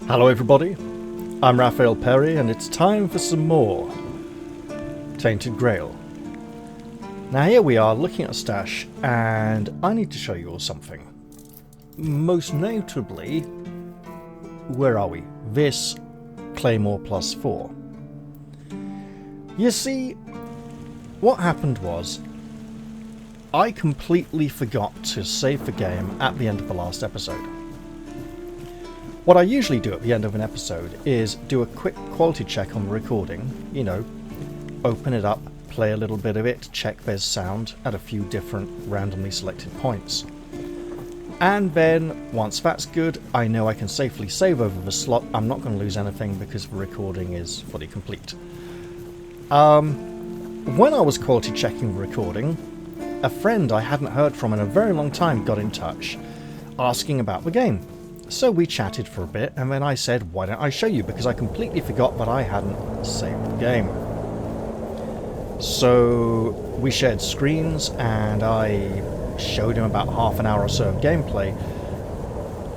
Hello everybody, I'm Raphael Perry and it's time for some more Tainted Grail. Now here we are looking at a stash and I need to show you all something. Most notably, where are we? This Claymore +4. You see, what happened was I completely forgot to save the game at the end of the last episode. What I usually do at the end of an episode is do a quick quality check on the recording, you know, open it up, play a little bit of it, check there's sound at a few different randomly selected points. And then, once that's good, I know I can safely save over the slot. I'm not going to lose anything because the recording is fully complete. When I was quality checking the recording, a friend I hadn't heard from in a very long time got in touch, asking about the game. So we chatted for a bit, and then I said, why don't I show you, because I completely forgot that I hadn't saved the game. So we shared screens, and I showed him about half an hour or so of gameplay,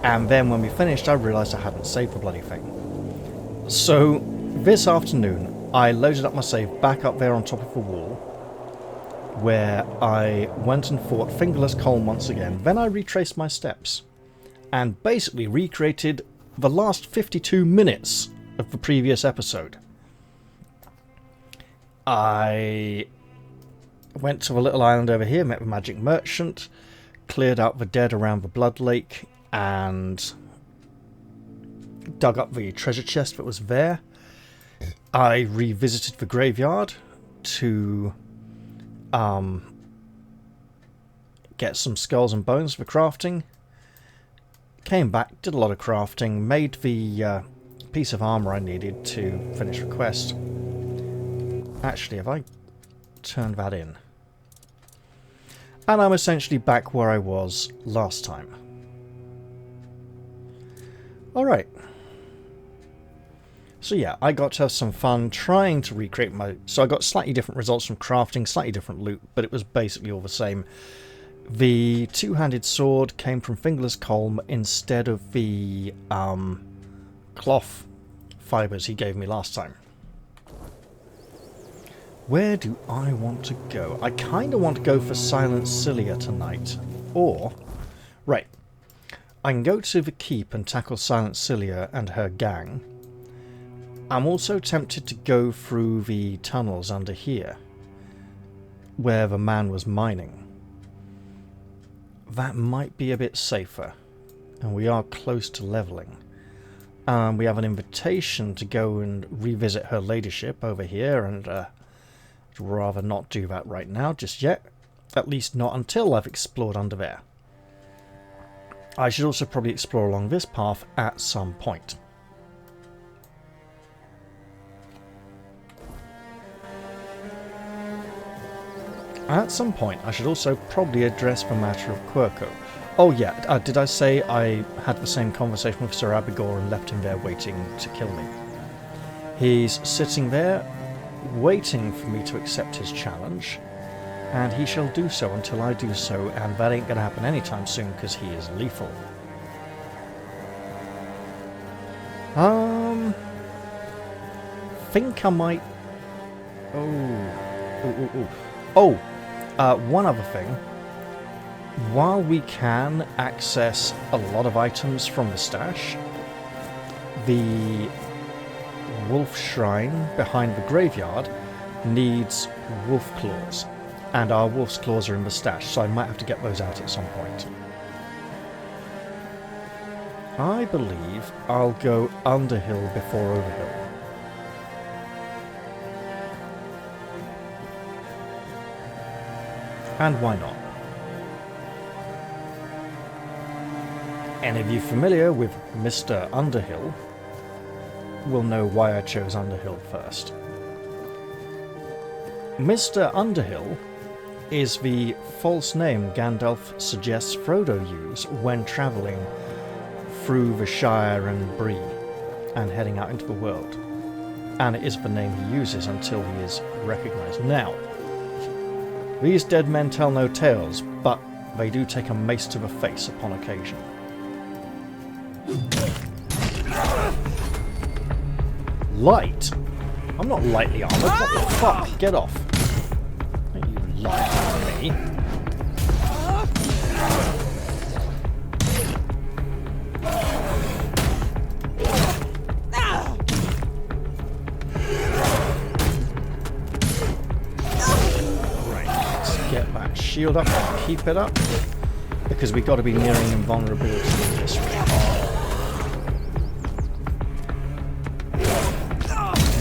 and then when we finished I realised I hadn't saved the bloody thing. So this afternoon I loaded up my save back up there on top of the wall, where I went and fought Fingerless Colm once again. Then I retraced my steps and basically recreated the last 52 minutes of the previous episode. I went to the little island over here, met the magic merchant, cleared out the dead around the blood lake, and dug up the treasure chest that was there. I revisited the graveyard to get some skulls and bones for crafting. Came back, did a lot of crafting, made the piece of armour I needed to finish the quest. Actually, have I turned that in? And I'm essentially back where I was last time. Alright. So yeah, I got to have some fun trying to recreate my... So I got slightly different results from crafting, slightly different loot, but it was basically all the same. The two-handed sword came from Fingerless Colm instead of the cloth fibres he gave me last time. Where do I want to go? I kind of want to go for Silenced Silia tonight. Or, right, I can go to the keep and tackle Silenced Silia and her gang. I'm also tempted to go through the tunnels under here, where the man was mining. That might be a bit safer, and we are close to levelling. We have an invitation to go and revisit her ladyship over here, and I'd rather not do that right now, just yet. At least not until I've explored under there. I should also probably explore along this path at some point. At some point, I should also probably address the matter of Quirko. Oh yeah, did I say I had the same conversation with Sir Abigor and left him there waiting to kill me? He's sitting there, waiting for me to accept his challenge, and he shall do so until I do so, and that ain't gonna happen anytime soon because he is lethal. Think I might... one other thing. While we can access a lot of items from the stash, the wolf shrine behind the graveyard needs wolf claws, and our wolf's claws are in the stash, so I might have to get those out at some point. I believe I'll go Underhill before Overhill. And why not? Any of you familiar with Mr. Underhill will know why I chose Underhill first. Mr. Underhill is the false name Gandalf suggests Frodo use when travelling through the Shire and Bree and heading out into the world. And it is the name he uses until he is recognised. Now, these dead men tell no tales, but they do take a mace to the face upon occasion. light? I'm not lightly armoured. What the fuck? Get off. Don't you lie to me. Right, let's get that shield up and keep it up. Because we've got to be nearing invulnerability in this way.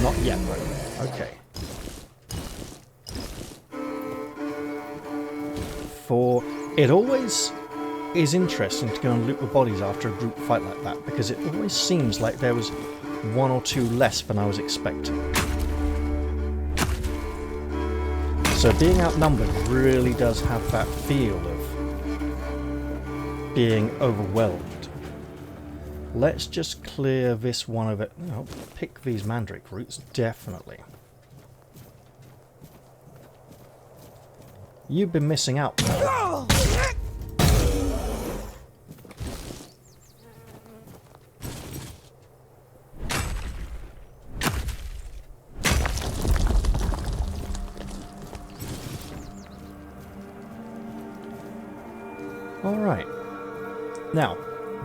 Not yet, though. Okay. For it always is interesting to go and loot the bodies after a group fight like that, because it always seems like there was one or two less than I was expecting. So being outnumbered really does have that feel of being overwhelmed. Let's just clear this one of it. No, pick these mandrake roots, definitely. You've been missing out. All right. Now,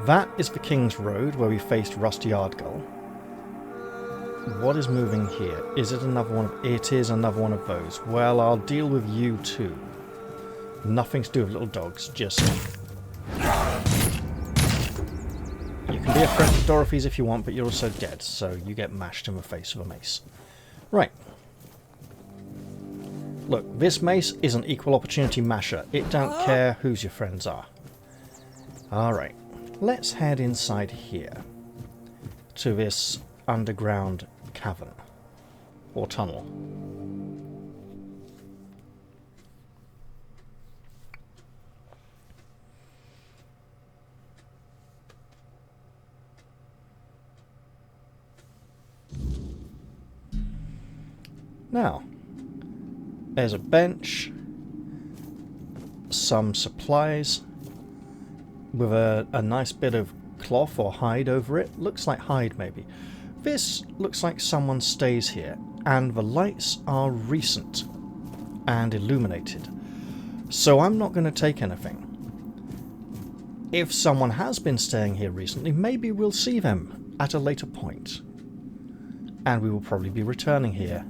that is the King's Road, where we faced Rusty Ardgull. What is moving here? Is it another one of... It is another one of those. Well, I'll deal with you too. Nothing to do with little dogs, just... You can be a friend of Dorothy's if you want, but you're also dead, so you get mashed in the face with a mace. Right. Look, this mace is an equal opportunity masher. It don't care whose your friends are. Alright. Let's head inside here to this underground cavern or tunnel. Now, there's a bench, some supplies, with a nice bit of cloth or hide over it. Looks like hide, maybe. This looks like someone stays here, and the lights are recent and illuminated. So I'm not going to take anything. If someone has been staying here recently, maybe we'll see them at a later point. And we will probably be returning here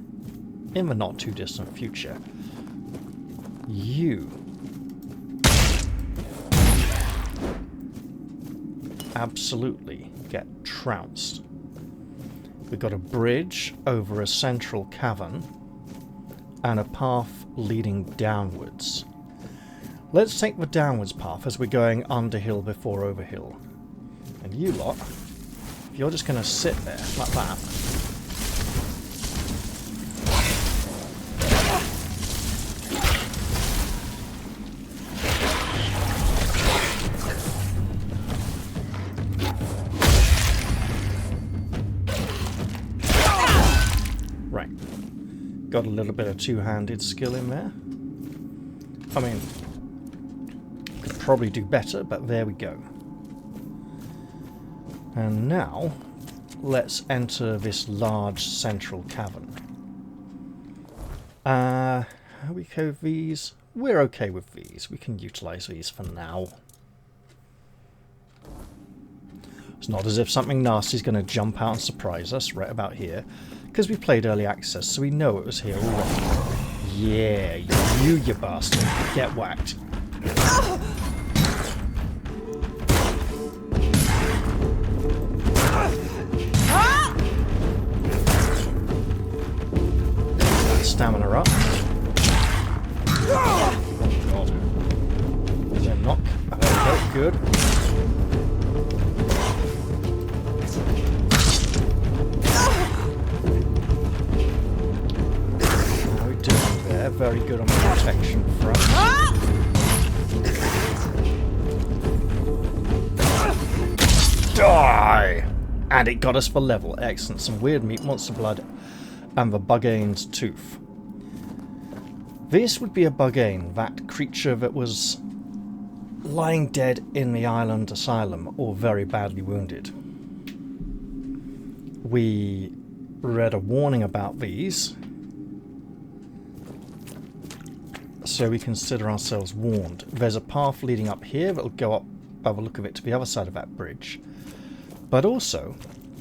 in the not too distant future. You absolutely get trounced. We've got a bridge over a central cavern and a path leading downwards. Let's take the downwards path as we're going under hill before over hill. And you lot, if you're just going to sit there like that, got a little bit of two-handed skill in there. I mean, could probably do better, but there we go. And now, let's enter this large central cavern. Are we okay with these? We're okay with these. We can utilize these for now. It's not as if something nasty is going to jump out and surprise us right about here. Because we played early access, so we know it was here already. Yeah, you bastard. Get whacked. Stamina up. Oh god. Is there a knock? Okay, good. Very good on the protection front. Die! And it got us for level. Excellent. Some weird meat, monster blood, and the Bugane's tooth. This would be a Bugane, that creature that was lying dead in the island asylum, or very badly wounded. We read a warning about these, so we consider ourselves warned. There's a path leading up here that'll go up, by the look of it, to the other side of that bridge. But also,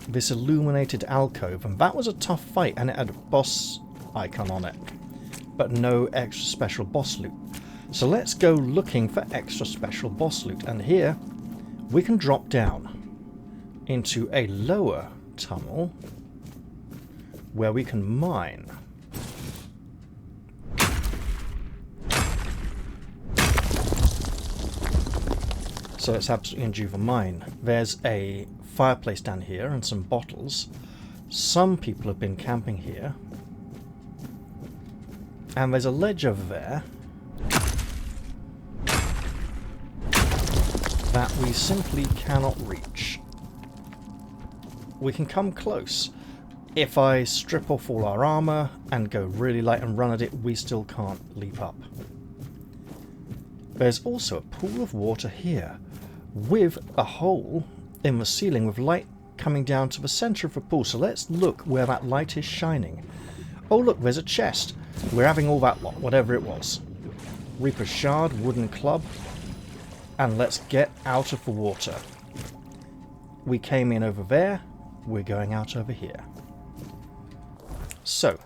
this illuminated alcove, and that was a tough fight, and it had a boss icon on it, but no extra special boss loot. So let's go looking for extra special boss loot, and here we can drop down into a lower tunnel where we can mine. So let's absolutely endure the mine. There's a fireplace down here and some bottles. Some people have been camping here. And there's a ledge over there that we simply cannot reach. We can come close. If I strip off all our armor and go really light and run at it, we still can't leap up. There's also a pool of water here, with a hole in the ceiling with light coming down to the center of the pool. So let's look where that light is shining. Oh look, there's a chest. We're having all that lot, whatever it was. Reaper's Shard, wooden club, and let's get out of the water. We came in over there, we're going out over here. So,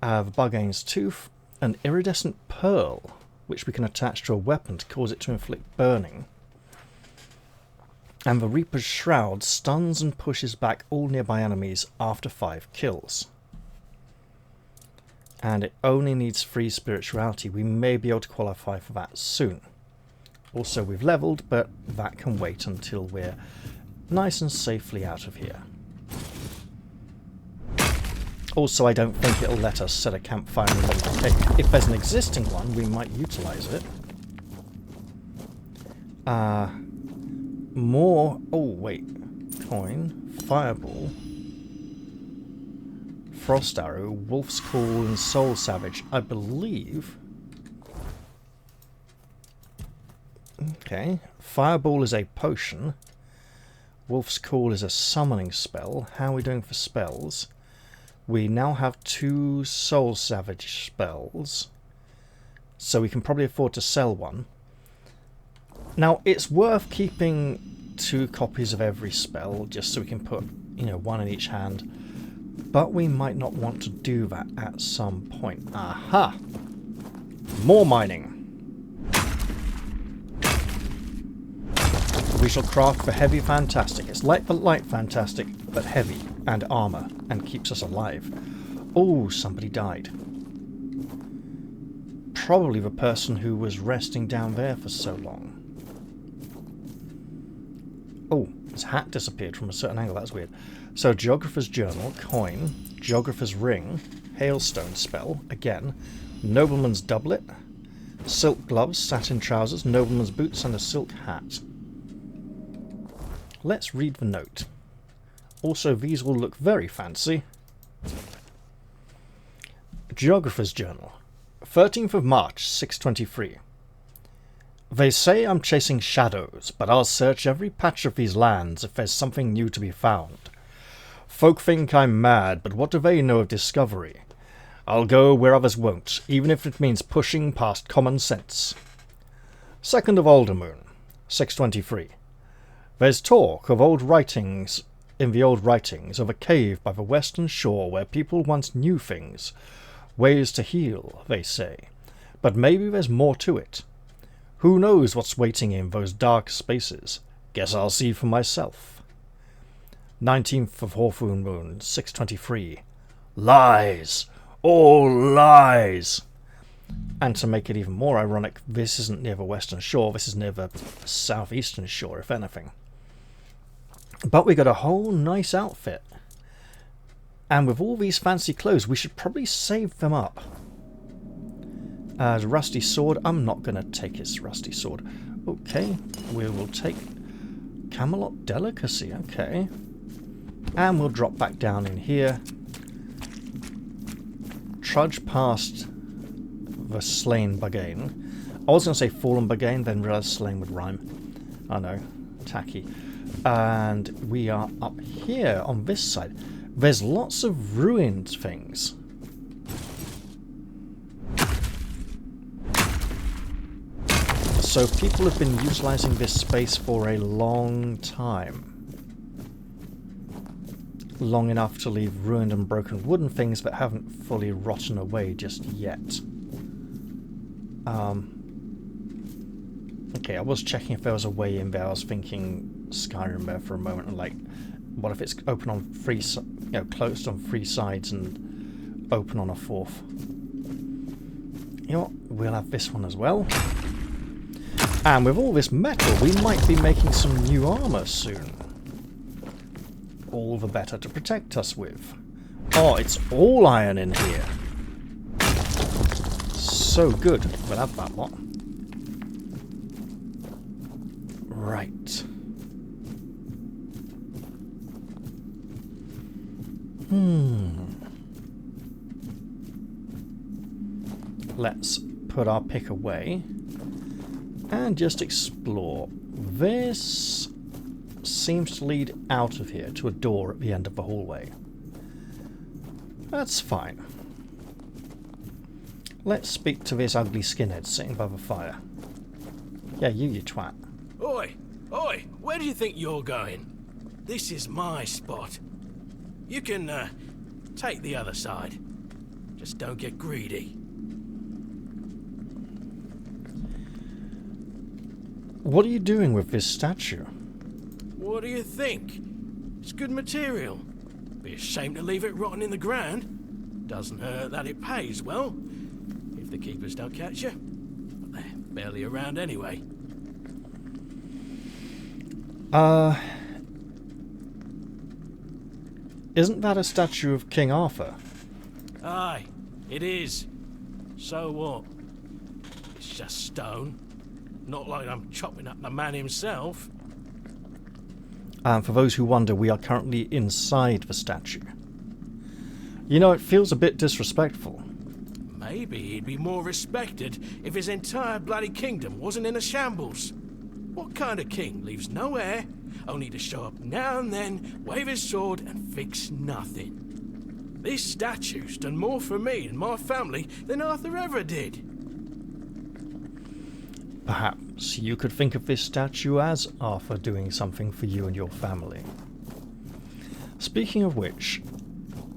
the Bargain's Tooth, an iridescent pearl, which we can attach to a weapon to cause it to inflict burning. And the Reaper's Shroud stuns and pushes back all nearby enemies after 5 kills. And it only needs 3 spirituality. We may be able to qualify for that soon. Also, we've leveled, but that can wait until we're nice and safely out of here. Also, I don't think it'll let us set a campfire in the middle of the cave. If there's an existing one, we might utilize it. More... Oh, wait. Coin. Fireball. Frost Arrow. Wolf's Call and Soul Savage. I believe... Okay. Fireball is a potion. Wolf's Call is a summoning spell. How are we doing for spells? We now have 2 Soul Savage spells, so we can probably afford to sell one. Now, it's worth keeping 2 copies of every spell, just so we can put, you know, 1 in each hand, but we might not want to do that at some point. Aha! More mining! We shall craft for heavy fantastic. It's light but light fantastic, but heavy, and armor, and keeps us alive. Oh, somebody died. Probably the person who was resting down there for so long. Oh, his hat disappeared from a certain angle. That's weird. So, Geographer's Journal, coin, Geographer's Ring, Hailstone spell, again, Nobleman's Doublet, silk gloves, satin trousers, Nobleman's boots, and a silk hat. Let's read the note. Also, these will look very fancy. Geographer's Journal, 13th of March, 623. They say I'm chasing shadows, but I'll search every patch of these lands if there's something new to be found. Folk think I'm mad, but what do they know of discovery? I'll go where others won't, even if it means pushing past common sense. 2nd of Aldermoon, 623. There's talk of old writings, in the old writings, of a cave by the western shore where people once knew things. Ways to heal, they say. But maybe there's more to it. Who knows what's waiting in those dark spaces? Guess I'll see for myself. 19th of Hawthorne Moon, 623. Lies! All lies! And to make it even more ironic, this isn't near the western shore, this is near the southeastern shore, if anything. But we got a whole nice outfit. And with all these fancy clothes, we should probably save them up. As rusty sword, I'm not going to take his rusty sword. Okay, we will take Camelot Delicacy, okay. And we'll drop back down in here. Trudge past the slain Bargain. I was going to say fallen Bargain, then realised slain would rhyme. I know, tacky. And we are up here on this side. There's lots of ruined things. So people have been utilising this space for a long time. Long enough to leave ruined and broken wooden things that haven't fully rotten away just yet. Okay, I was checking if there was a way in there. I was thinking Skyrim there for a moment, and like, what if it's open on three, closed on three sides and open on a fourth? You know what? We'll have this one as well. And with all this metal, we might be making some new armour soon. All the better to protect us with. Oh, it's all iron in here. So good. We'll have that lot. Right. Let's put our pick away and just explore. This seems to lead out of here to a door at the end of the hallway. That's fine. Let's speak to this ugly skinhead sitting by the fire. Yeah, you twat. Oi! Oi! Where do you think you're going? This is my spot. You can, take the other side. Just don't get greedy. What are you doing with this statue? What do you think? It's good material. Be a shame to leave it rotting in the ground. Doesn't hurt that it pays well. If the keepers don't catch you. But they're barely around anyway. Isn't that a statue of King Arthur? Aye, it is. So what? It's just stone. Not like I'm chopping up the man himself. And for those who wonder, we are currently inside the statue. You know, it feels a bit disrespectful. Maybe he'd be more respected if his entire bloody kingdom wasn't in a shambles. What kind of king leaves no heir, only to show up now and then, wave his sword and fix nothing? This statue's done more for me and my family than Arthur ever did. Perhaps you could think of this statue as Arthur doing something for you and your family. Speaking of which,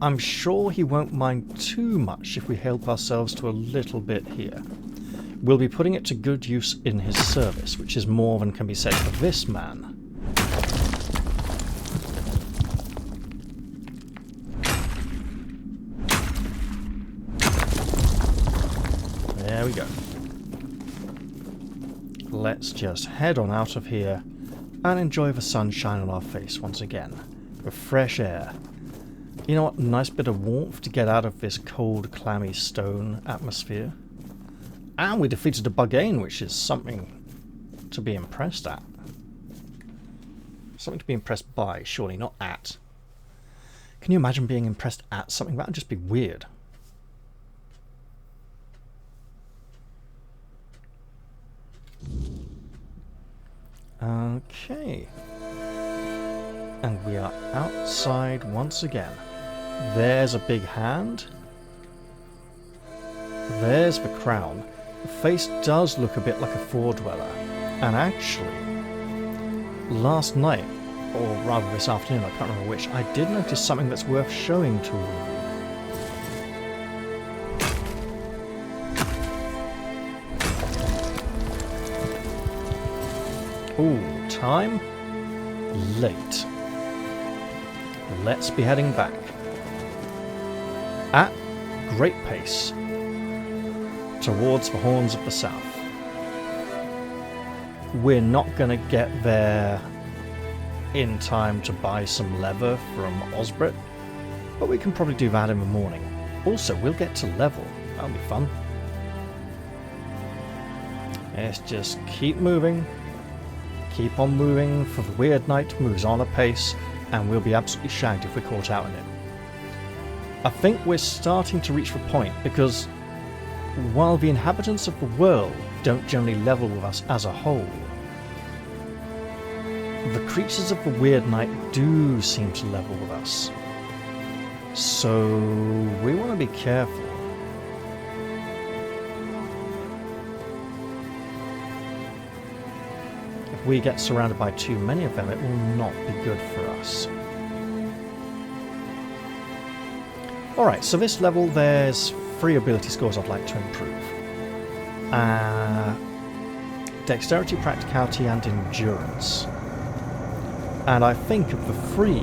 I'm sure he won't mind too much if we help ourselves to a little bit here. We'll be putting it to good use in his service, which is more than can be said for this man. There we go. Let's just head on out of here and enjoy the sunshine on our face once again, with fresh air. You know what? Nice bit of warmth to get out of this cold, clammy stone atmosphere. And we defeated a Bugain, which is something to be impressed at. Something to be impressed by, surely, not at. Can you imagine being impressed at something? That would just be weird. Okay. And we are outside once again. There's a big hand. There's the crown. The face does look a bit like a four-dweller. And actually, last night, or rather this afternoon, I can't remember which, I did notice something that's worth showing to you. Ooh, time? Late. Let's be heading back. At great pace. Towards the Horns of the South. We're not going to get there in time to buy some leather from Osbrit, but we can probably do that in the morning. Also, we'll get to level. That'll be fun. Let's just keep moving. Keep on moving, for the Weird Night moves on apace, and we'll be absolutely shagged if we're caught out in it. I think we're starting to reach the point, because while the inhabitants of the world don't generally level with us as a whole, the creatures of the Weird Night do seem to level with us. So we want to be careful. If we get surrounded by too many of them, it will not be good for us. Alright, so this level there's 3 ability scores I'd like to improve. Dexterity, practicality and endurance. And I think of the 3,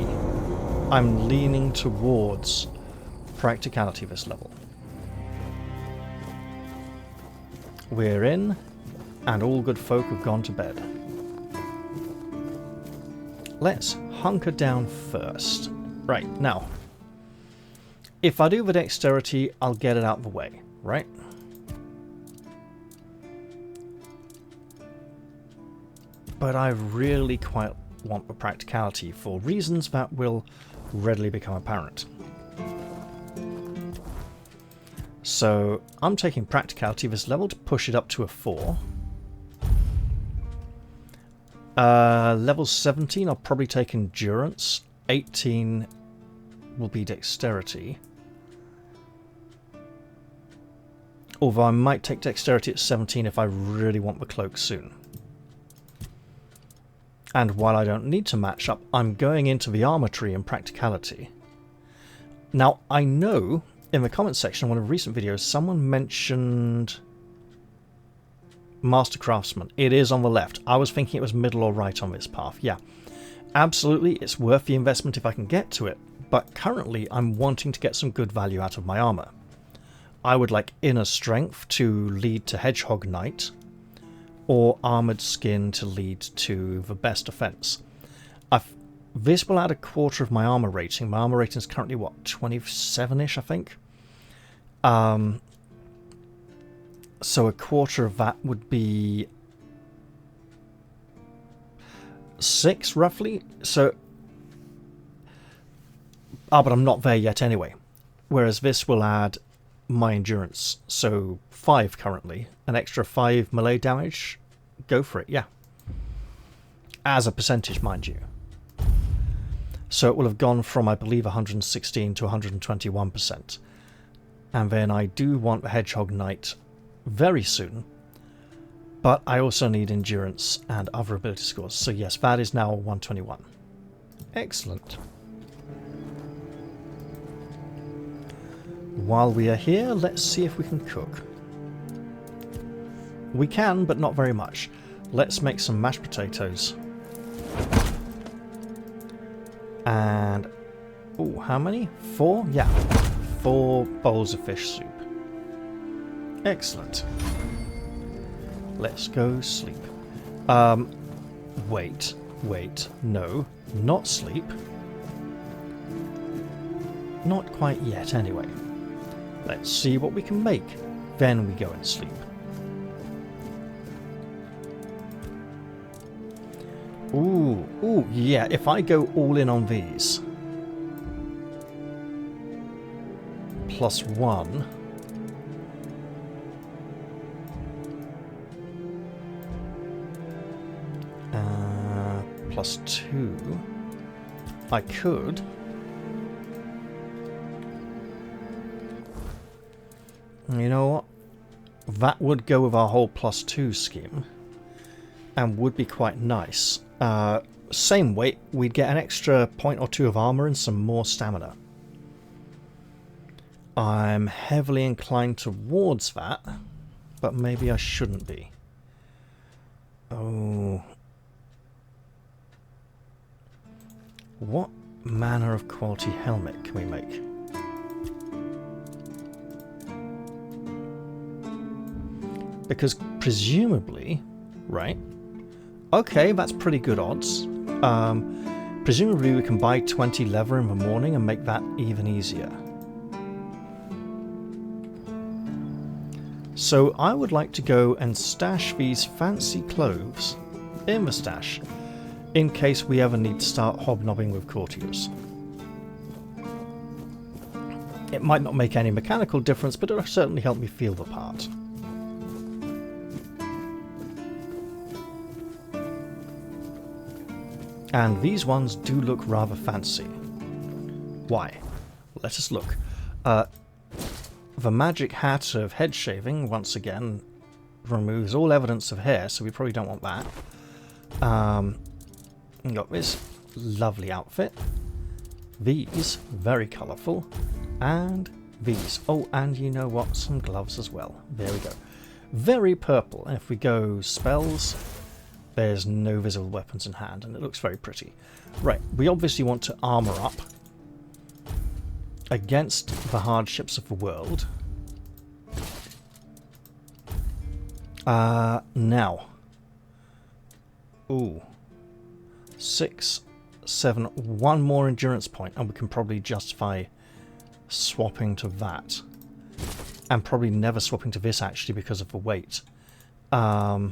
I'm leaning towards practicality this level. We're in, and all good folk have gone to bed. Let's hunker down first. Right, now, if I do the dexterity, I'll get it out of the way, right? But I really quite want the practicality for reasons that will readily become apparent. So I'm taking practicality this level to push it up to a 4. Level 17 I'll probably take endurance. 18 will be dexterity. Although I might take dexterity at 17 if I really want the cloak soon. And while I don't need to match up, I'm going into the armor tree in practicality. Now, I know in the comments section of one of the recent videos, someone mentioned Master Craftsman. It is on the left. I was thinking it was middle or right on this path. Yeah, absolutely, it's worth the investment if I can get to it. But currently, I'm wanting to get some good value out of my armor. I would like Inner Strength to lead to Hedgehog Knight, or Armored Skin to lead to the Best Defense. This will add a quarter of my armor rating. My armor rating is currently, what, 27-ish, I think? So a quarter of that would be 6, roughly. So, but I'm not there yet anyway. Whereas this will add my endurance. So 5 currently. An extra 5 melee damage. Go for it, yeah. As a percentage, mind you. So it will have gone from, I believe, 116 to 121%. And then I do want the Hedgehog Knight very soon. But I also need endurance and other ability scores. So yes, that is now 121. Excellent. While we are here, let's see if we can cook. We can, but not very much. Let's make some mashed potatoes. And, oh, how many? 4? Yeah, 4 bowls of fish soup. Excellent. Let's go sleep. Wait, no, not sleep. Not quite yet, anyway. Let's see what we can make. Then we go and sleep. Ooh, yeah, if I go all in on these. +1. +2. I could. You know what? That would go with our whole +2 scheme. And would be quite nice. Same weight, we'd get an extra point or 2 of armor and some more stamina. I'm heavily inclined towards that, but maybe I shouldn't be. Oh. What manner of quality helmet can we make? Because presumably, right? Okay, that's pretty good odds. Presumably we can buy 20 leather in the morning and make that even easier. So I would like to go and stash these fancy clothes in the stash, in case we ever need to start hobnobbing with courtiers. It might not make any mechanical difference, but it'll certainly help me feel the part. And these ones do look rather fancy. Why? let us look. The magic hat of head shaving, once again, removes all evidence of hair, so we probably don't want that. We got this lovely outfit. These, very colourful. And these. Oh, and you know what? Some gloves as well. There we go. Very purple. And if we go spells, there's no visible weapons in hand, and it looks very pretty. Right, we obviously want to armour up against the hardships of the world. Now. Ooh. 6, 7, one more endurance point, and we can probably justify swapping to that. And probably never swapping to this, actually, because of the weight. I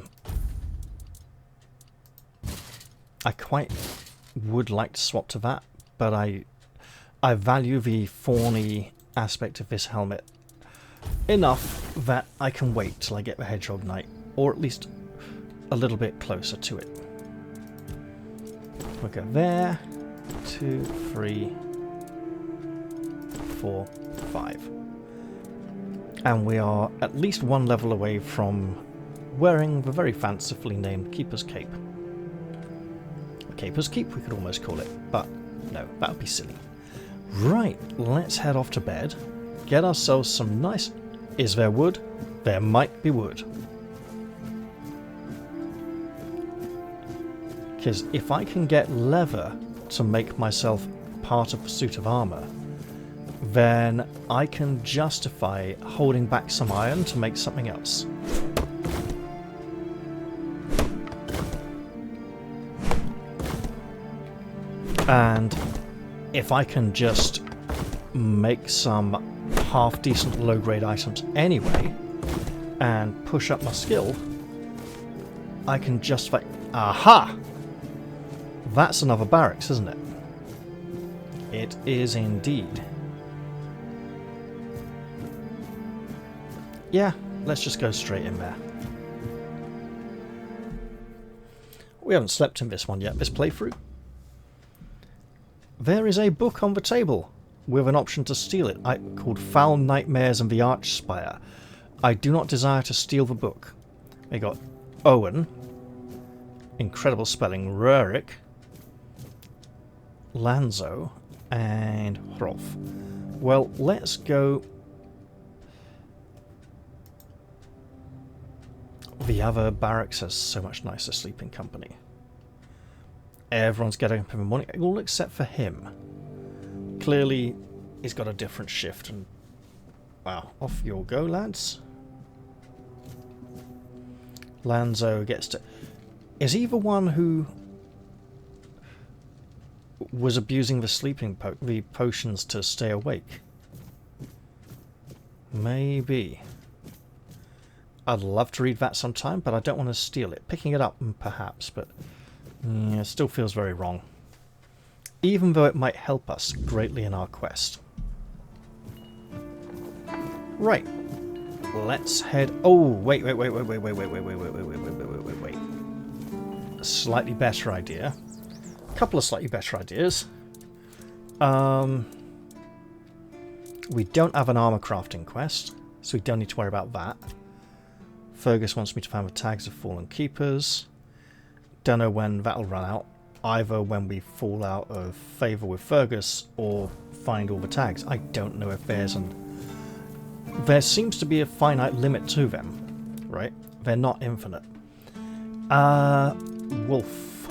quite would like to swap to that, but I value the thorny aspect of this helmet enough that I can wait till I get the Hedgehog Knight, or at least a little bit closer to it. We'll go there, 2, 3, 4, 5. And we are at least one level away from wearing the very fancifully named Keeper's Cape. Keeper's Keep, we could almost call it, but no, that would be silly. Right, let's head off to bed, get ourselves some nice... Is there wood? There might be wood. Because if I can get leather to make myself part of the suit of armour, then I can justify holding back some iron to make something else. And if I can just make some half-decent low-grade items anyway, and push up my skill, I can justify... Aha! That's another barracks, isn't it? It is indeed. Yeah, let's just go straight in there. We haven't slept in this one yet, this playthrough. There is a book on the table with an option to steal it, called Foul Nightmares and the Archspire. I do not desire to steal the book. We got Owen, incredible spelling, Rurik, Lanzo, and Hrolf. Well, let's go... The other barracks has so much nicer sleeping company. Everyone's getting up in the morning, all except for him. Clearly, he's got a different shift, and... Wow, off you'll go, lads. Lanzo gets to... Is he the one who was abusing the sleeping the potions to stay awake? Maybe. I'd love to read that sometime, but I don't want to steal it. Picking it up, perhaps, but it still feels very wrong. Even though it might help us greatly in our quest. Right. Let's head... Oh, wait. A slightly better idea. A couple of slightly better ideas. We don't have an armor crafting quest, so we don't need to worry about that. Fergus wants me to find the tags of fallen keepers. Don't know when that'll run out. Either when we fall out of favour with Fergus or find all the tags. I don't know if there's an... There seems to be a finite limit to them, right? They're not infinite. Wolf.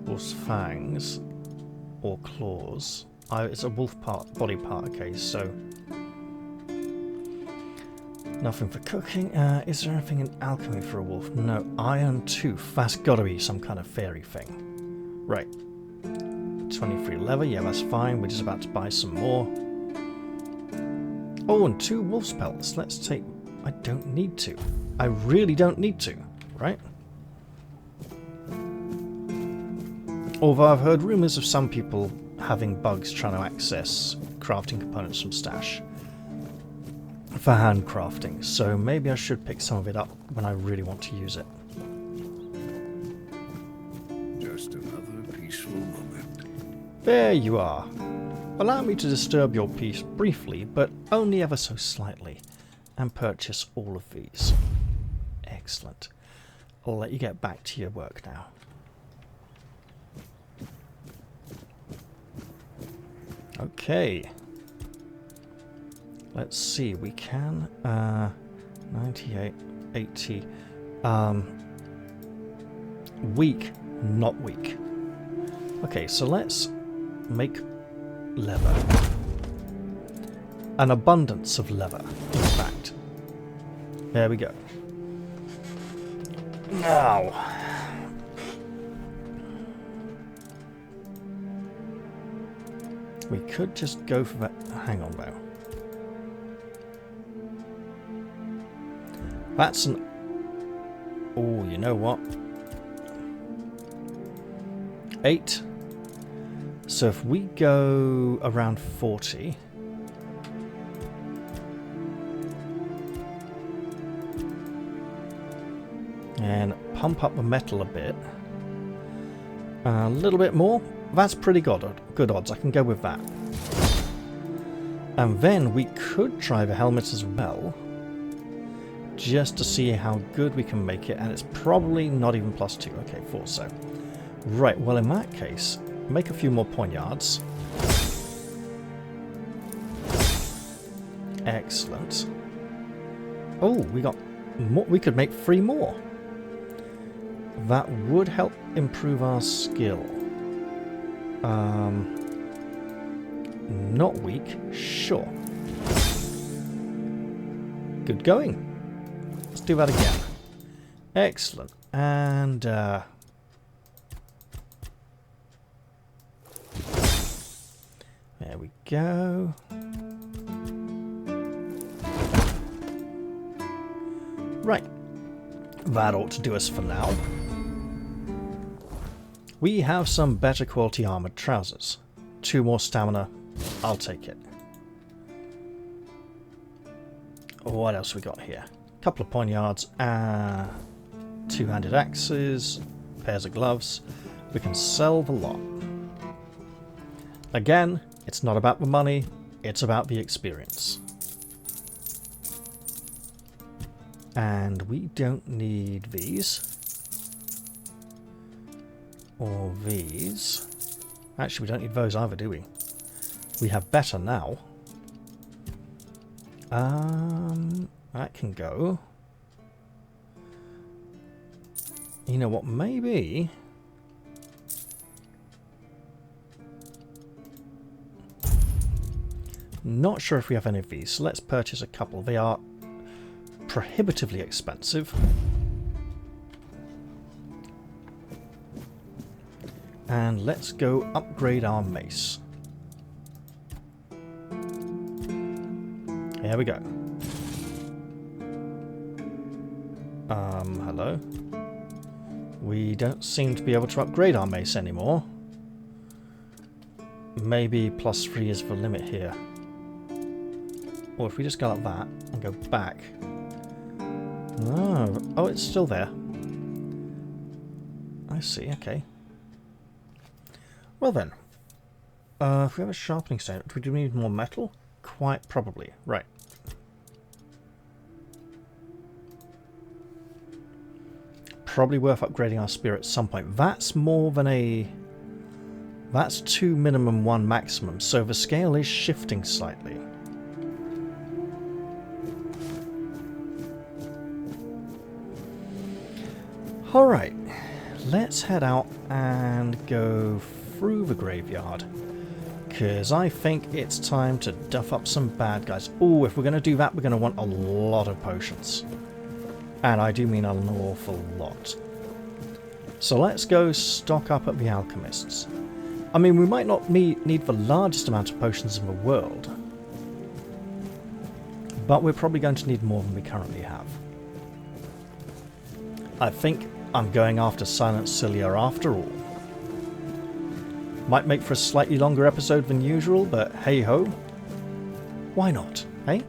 Wolf's fangs or claws. It's a wolf body part, okay, so... Nothing for cooking. Is there anything in alchemy for a wolf? No. Iron tooth. That's got to be some kind of fairy thing. Right. 23 leather. Yeah, that's fine. We're just about to buy some more. Oh, and 2 wolf's pelts. Let's take... I don't need to. I really don't need to, right? Although I've heard rumours of some people having bugs trying to access crafting components from Stash for handcrafting, so maybe I should pick some of it up when I really want to use it. Just another peaceful moment. There you are. Allow me to disturb your peace briefly, but only ever so slightly, and purchase all of these. Excellent. I'll let you get back to your work now. Okay. Let's see, we can 98, 80. Weak, not weak. Okay, so let's make leather. An abundance of leather, in fact. There we go. Now, we could just go for that. Hang on now. That's an... Oh, you know what? 8. So if we go around 40... and pump up the metal a bit. A little bit more. That's pretty good odds. I can go with that. And then we could try the helmet as well. Just to see how good we can make it. And it's probably not even +2. Okay, 4 so. Right, well in that case, make a few more poignards. Excellent. Oh, we got more. We could make 3 more. That would help improve our skill. Not weak, sure. Good going. Let's do that again. Excellent. And there we go. Right. That ought to do us for now. We have some better quality armoured trousers. 2 more stamina. I'll take it. What else we got here? Couple of poignards, 2-handed axes, pairs of gloves. We can sell the lot. Again, it's not about the money, it's about the experience. And we don't need these. Or these. Actually, we don't need those either, do we? We have better now. That can go. You know what, maybe... Not sure if we have any of these, so let's purchase a couple. They are prohibitively expensive. And let's go upgrade our mace. Here we go. Hello? We don't seem to be able to upgrade our mace anymore. Maybe +3 is the limit here. Or if we just go like that and go back. Oh, it's still there. I see, okay. Well then, if we have a sharpening stone, do we need more metal? Quite probably. Right. Probably worth upgrading our spear at some point. That's more than a... That's 2 minimum, 1 maximum, so the scale is shifting slightly. Alright, let's head out and go through the graveyard. Because I think it's time to duff up some bad guys. Oh, if we're going to do that, we're going to want a lot of potions. And I do mean an awful lot. So let's go stock up at the alchemists. I mean, we might not need the largest amount of potions in the world. But we're probably going to need more than we currently have. I think I'm going after Silenced Silia after all. Might make for a slightly longer episode than usual, but hey-ho. Why not, eh?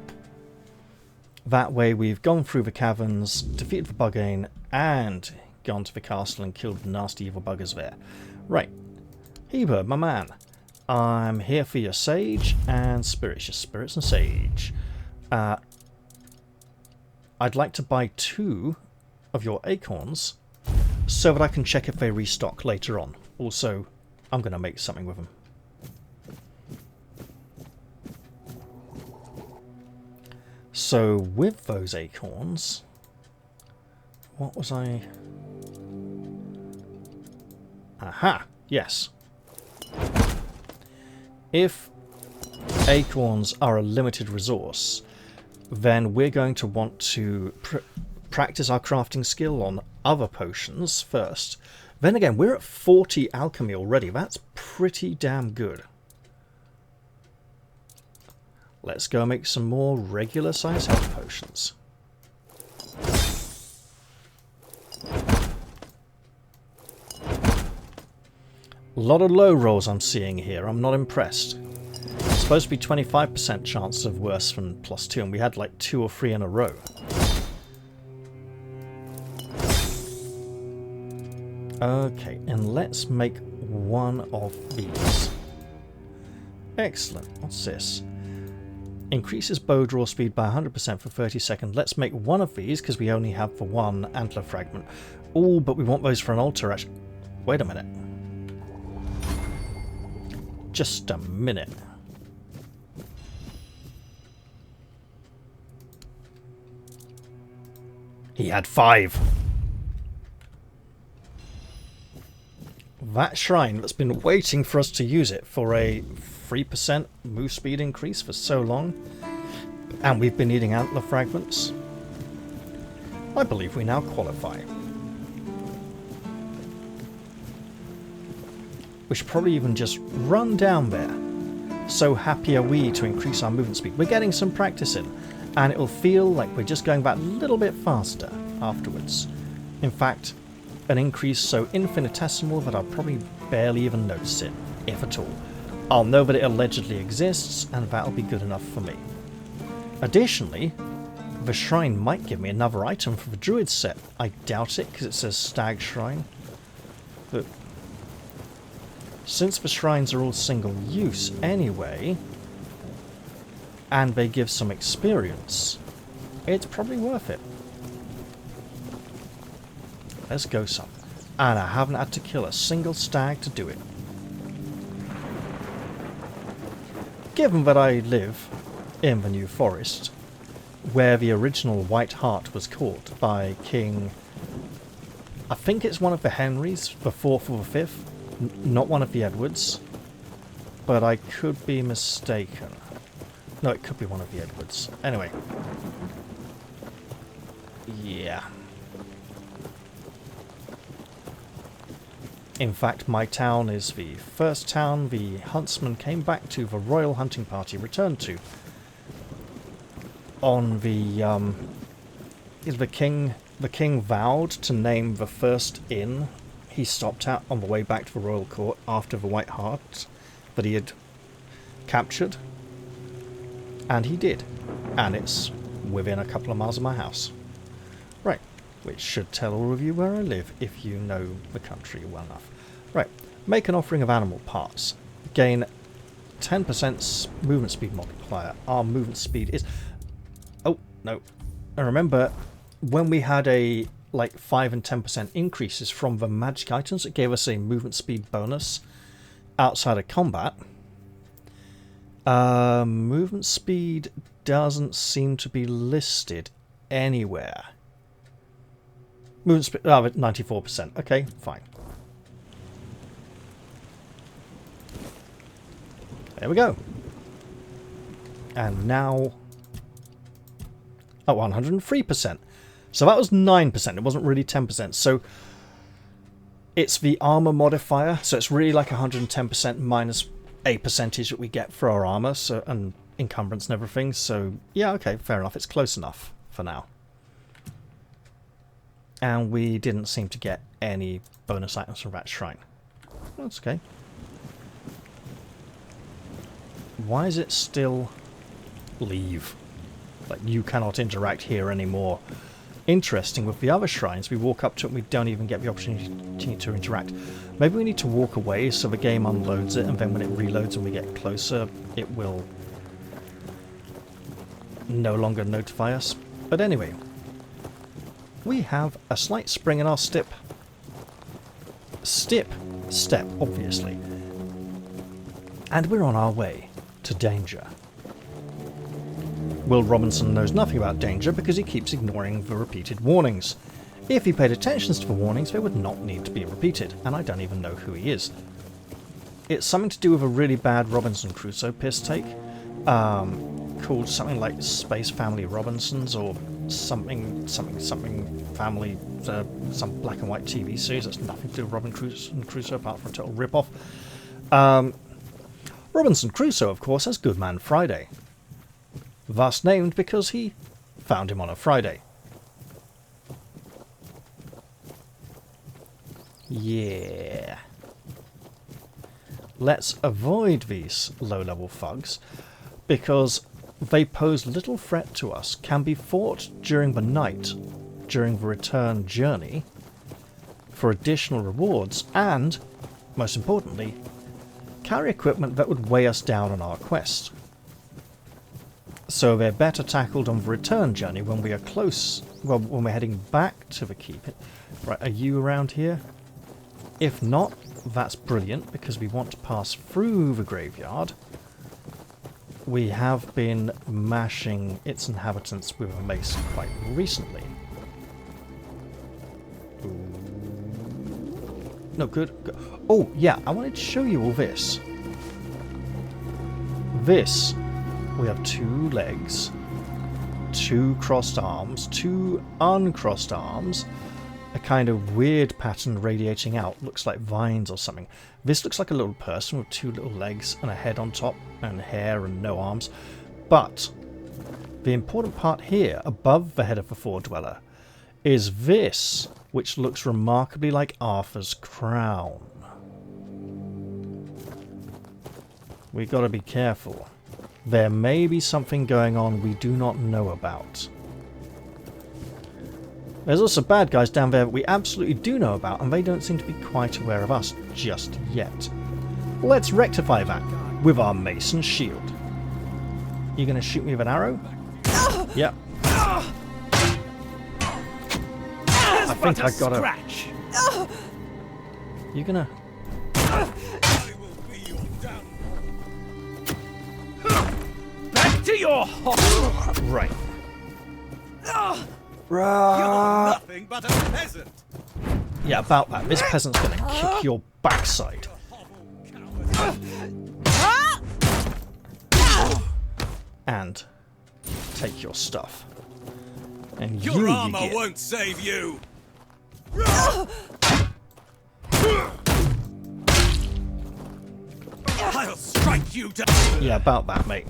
That way we've gone through the caverns, defeated the Buggane, and gone to the castle and killed the nasty evil buggers there. Right. Heber, my man. I'm here for your sage and spirits. Your spirits and sage. I'd like to buy 2 of your acorns so that I can check if they restock later on. Also, I'm going to make something with them. So, with those acorns, what was I... Aha! Yes. If acorns are a limited resource, then we're going to want to practice our crafting skill on other potions first. Then again, we're at 40 alchemy already. That's pretty damn good. Let's go make some more regular size health potions. A lot of low rolls I'm seeing here. I'm not impressed. It's supposed to be 25% chance of worse than +2, and we had like 2 or 3 in a row. Okay, and let's make one of these. Excellent. What's this? Increases bow draw speed by 100% for 30 seconds. Let's make one of these, because we only have the one antler fragment. Oh, but we want those for an altar, actually. Wait a minute. Just a minute. He had 5. That shrine that's been waiting for us to use it for a 3% move speed increase for so long, and we've been eating antler fragments. I believe we now qualify. We should probably even just run down there. So happy are we to increase our movement speed. We're getting some practice in, and it'll feel like we're just going that little bit faster afterwards. In fact, an increase so infinitesimal that I'll probably barely even notice it, if at all. I'll know that it allegedly exists, and that'll be good enough for me. Additionally, the shrine might give me another item for the druid set. I doubt it, because it says stag shrine. But since the shrines are all single use anyway, and they give some experience, it's probably worth it. Let's go some. And I haven't had to kill a single stag to do it. Given that I live in the New Forest, where the original White Hart was caught by King... I think it's one of the Henrys, the 4th or the 5th, not one of the Edwards, but I could be mistaken. No, it could be one of the Edwards. Anyway. Yeah. In fact, my town is the first town the huntsman came back to, the royal hunting party returned to. On the king vowed to name the first inn he stopped at on the way back to the royal court after the White Hart that he had captured. And he did. And it's within a couple of miles of my house. Right. Which should tell all of you where I live, if you know the country well enough. Right, make an offering of animal parts. Gain 10% movement speed multiplier. Our movement speed is... Oh, no. And remember, when we had a, 5 and 10% increases from the magic items, it gave us a movement speed bonus outside of combat. Movement speed doesn't seem to be listed anywhere. Movement speed, 94%. Okay, fine. There we go. And now... Oh, 103%. So that was 9%. It wasn't really 10%. So it's the armor modifier. So it's really like 110% minus a percentage that we get for our armor, so, and encumbrance and everything. So yeah, okay, fair enough. It's close enough for now. And we didn't seem to get any bonus items from that shrine. That's okay. Why is it still leave? Like, you cannot interact here anymore. interesting. With the other shrines, we walk up to it and we don't even get the opportunity to interact. Maybe we need to walk away so the game unloads it, and then when it reloads and we get closer, it will no longer notify us. But anyway, we have a slight spring in our step, obviously. And we're on our way to danger. Will Robinson knows nothing about danger because he keeps ignoring the repeated warnings. If he paid attention to the warnings, they would not need to be repeated, and I don't even know who he is. It's something to do with a really bad Robinson Crusoe piss take, called something like Space Family Robinsons, or something family, some black and white TV series that's nothing to do with Robinson Crusoe apart from a total rip-off. Robinson Crusoe, of course, has Good Man Friday. Thus named because he found him on a Friday. Yeah. Let's avoid these low-level thugs, because they pose little threat to us, can be fought during the night, during the return journey, for additional rewards, and, most importantly, carry equipment that would weigh us down on our quest. So they're better tackled on the return journey when we are close, well, when we're heading back to the keep. Right, are you around here? If not, that's brilliant, because we want to pass through the graveyard. We have been mashing its inhabitants with a mace quite recently. No, good. Oh, yeah, I wanted to show you all this. This, we have 2 legs, 2 crossed arms, 2 uncrossed arms, a kind of weird pattern radiating out, looks like vines or something. This looks like a little person with 2 little legs and a head on top, and hair and no arms. But the important part here, above the head of the Four-Dweller, is this, which looks remarkably like Arthur's crown. We gotta be careful. There may be something going on we do not know about. There's also bad guys down there that we absolutely do know about, and they don't seem to be quite aware of us just yet. Let's rectify that with our mace and shield. You gonna shoot me with an arrow? Yep. I think I got a... You gonna... Back to your Right. You're nothing but a peasant. Yeah, about that. This peasant's gonna kick your backside. And take your stuff. And Your armor get... won't save you. I'll strike you down. Yeah, about that, mate.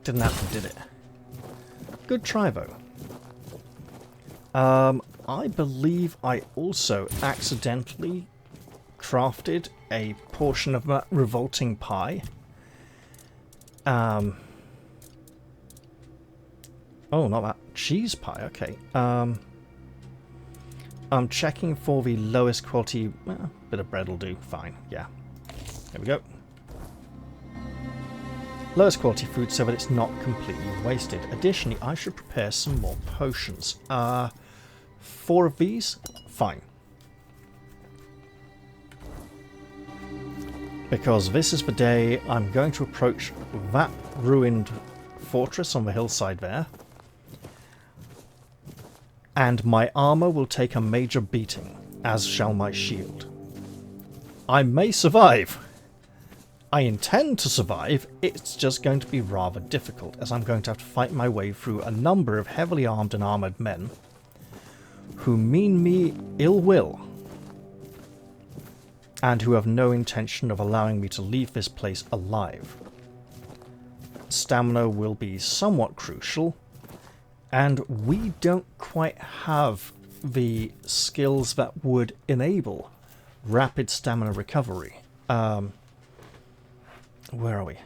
Didn't happen, did it? Good try, though. I believe I also accidentally crafted a portion of that revolting pie. Oh, not that. Cheese pie, okay. I'm checking for the lowest quality... Well, a bit of bread will do, fine, yeah. There we go. Lowest quality food so that it's not completely wasted. Additionally, I should prepare some more potions. 4 of these? Fine. Because this is the day I'm going to approach that ruined fortress on the hillside there. And my armor will take a major beating, as shall my shield. I may survive. I intend to survive, it's just going to be rather difficult, as I'm going to have to fight my way through a number of heavily armed and armoured men who mean me ill will, and who have no intention of allowing me to leave this place alive. Stamina will be somewhat crucial, and we don't quite have the skills that would enable rapid stamina recovery. Where are we?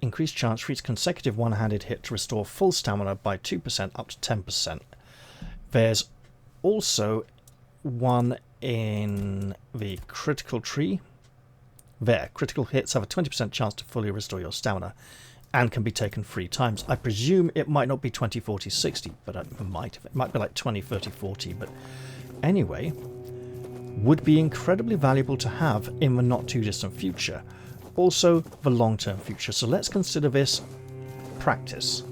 increased chance for each consecutive one-handed hit to restore full stamina by 2% up to 10%. There's also one in the critical tree. There, critical hits have a 20% chance to fully restore your stamina and can be taken 3 times. I presume it might not be 20, 40, 60, but it might be like 20, 30, 40. But anyway, would be incredibly valuable to have in the not too distant future. Also, the long-term future. So let's consider this practice,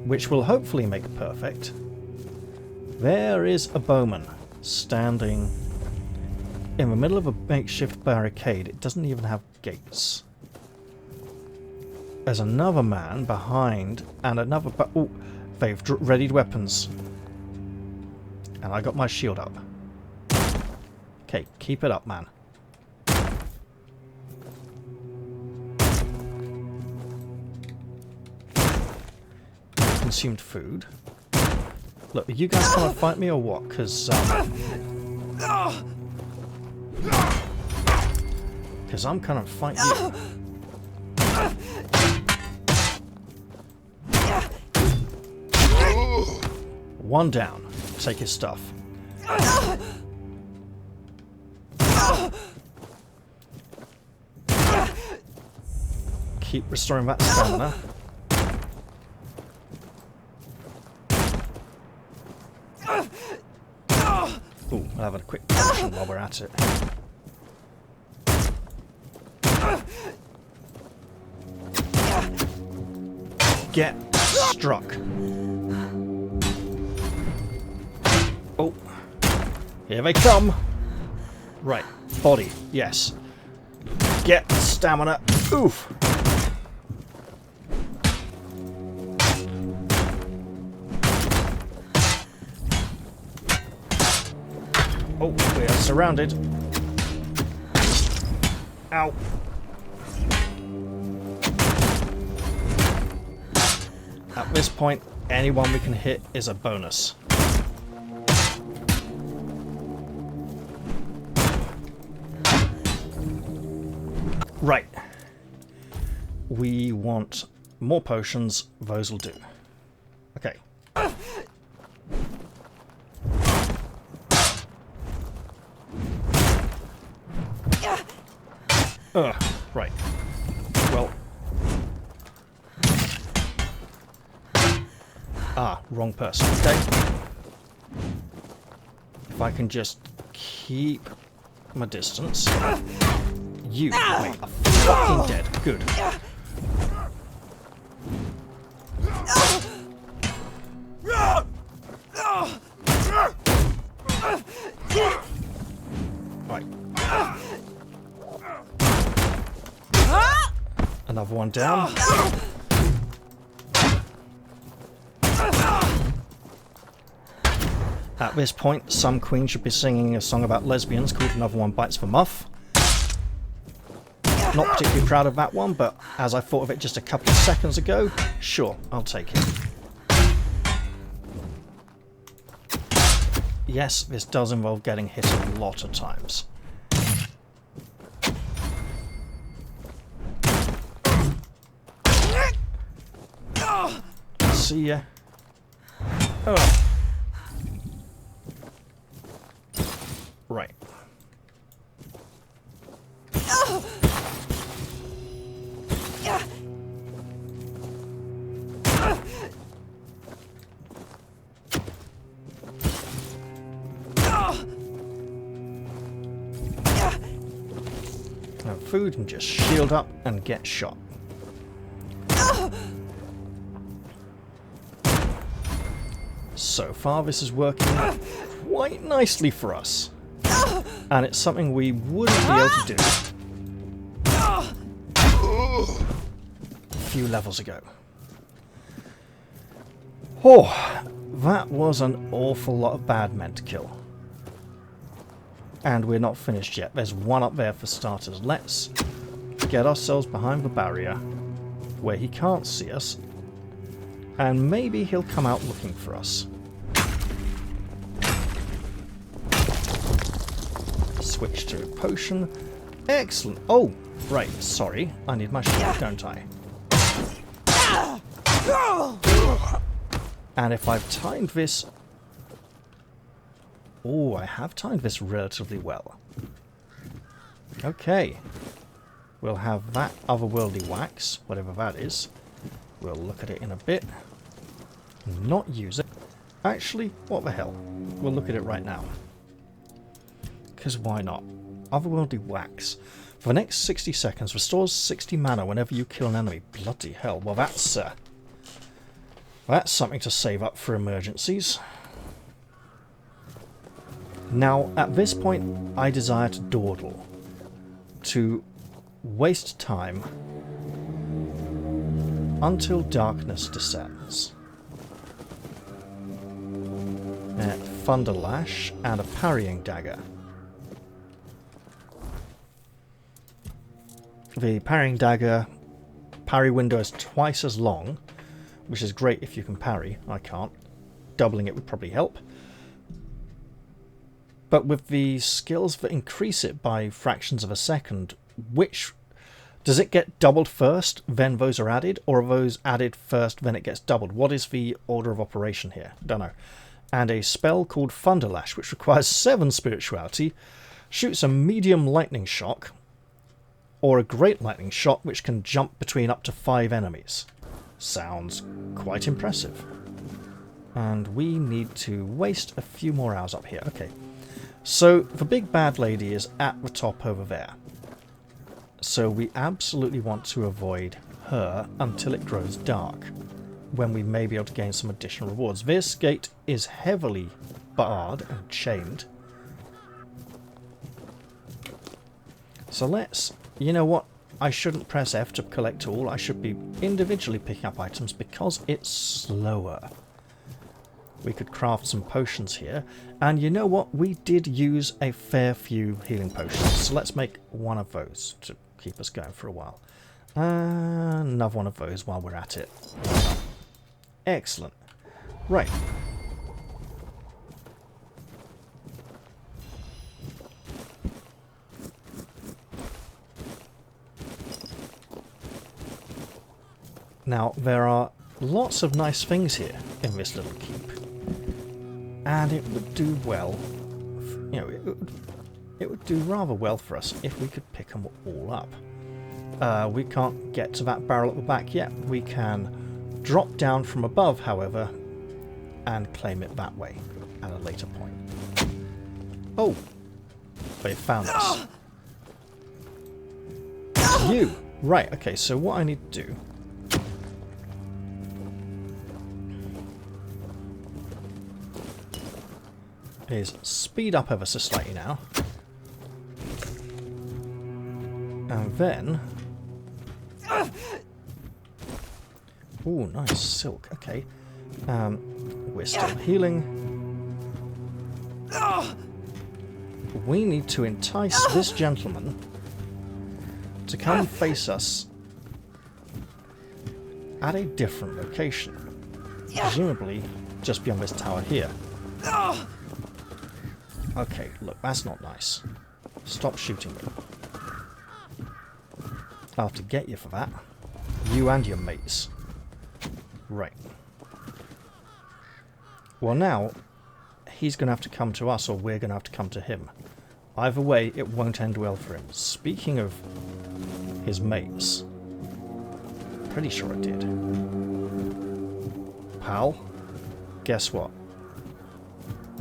which will hopefully make perfect. There is a bowman standing in the middle of a makeshift barricade. It doesn't even have gates. There's another man behind, and another... Oh, they've readied weapons. And I got my shield up. Okay, keep it up, man. Consumed food. Look, are you guys going to fight me or what? Because I'm kind of fighting you. One down. Take his stuff. Keep restoring that stamina. Ooh, I'll have a quick potion while we're at it. Get struck. Oh, here they come. Right, body, yes. Get stamina. Oof. Oh, we are surrounded. Ow. At this point, anyone we can hit is a bonus. Right. We want more potions. Those will do. Okay. Right. Well. Ah, wrong person. Okay. If I can just keep my distance. You, wait, are fucking dead. Good. Right. Another one down. At this point, some queen should be singing a song about lesbians called Another One Bites the Muff. Not particularly proud of that one, but as I thought of it just a couple of seconds ago, sure, I'll take it. Yes, this does involve getting hit a lot of times. See ya. Oh. Right. Have food and just shield up and get shot. So far this is working quite nicely for us. And it's something we wouldn't be able to do a few levels ago. Oh, that was an awful lot of bad men to kill. And we're not finished yet. There's one up there for starters. Let's get ourselves behind the barrier where he can't see us. And maybe he'll come out looking for us. Switch to a potion. Excellent. Oh, right. Sorry. I need my shield, don't I? And if I've timed this... Oh, I have timed this relatively well. Okay. We'll have that otherworldly wax, whatever that is. We'll look at it in a bit. Not use it. Actually, what the hell? We'll look at it right now. Because why not? Otherworldly wax. For the next 60 seconds, restores 60 mana whenever you kill an enemy. Bloody hell. Well, that's something to save up for emergencies. Now, at this point, I desire to dawdle. To waste time until darkness descends. Thunder Lash and a parrying dagger. The parrying dagger parry window is twice as long, which is great if you can parry. I can't. Doubling it would probably help. But with the skills that increase it by fractions of a second, which... Does it get doubled first, then those are added? Or are those added first, then it gets doubled? What is the order of operation here? Don't know. And a spell called Thunder Lash, which requires 7 spirituality, shoots a medium lightning shock, or a great lightning shock, which can jump between up to 5 enemies. Sounds quite impressive. And we need to waste a few more hours up here. Okay. So, the big bad lady is at the top over there. So we absolutely want to avoid her until it grows dark, when we may be able to gain some additional rewards. This gate is heavily barred and chained. So let's... You know what? I shouldn't press F to collect all. I should be individually picking up items because it's slower. We could craft some potions here. And you know what? We did use a fair few healing potions. So let's make one of those to keep us going for a while. Another one of those while we're at it. Excellent. Right. Now, there are lots of nice things here in this little keep. And it would do well, you know, it would do rather well for us if we could pick them all up. We can't get to that barrel at the back yet. We can drop down from above, however, and claim it that way at a later point. Oh! They found us. You! Right, okay, so what I need to do... is speed up ever so slightly now. And then... Ooh, nice silk. Okay. We're still healing. We need to entice this gentleman to come face us at a different location. Presumably just beyond this tower here. Okay, look, that's not nice. Stop shooting me. I'll have to get you for that. You and your mates. Right. Well now, he's going to have to come to us or we're going to have to come to him. Either way, it won't end well for him. Speaking of his mates, pretty sure it did. Pal, guess what?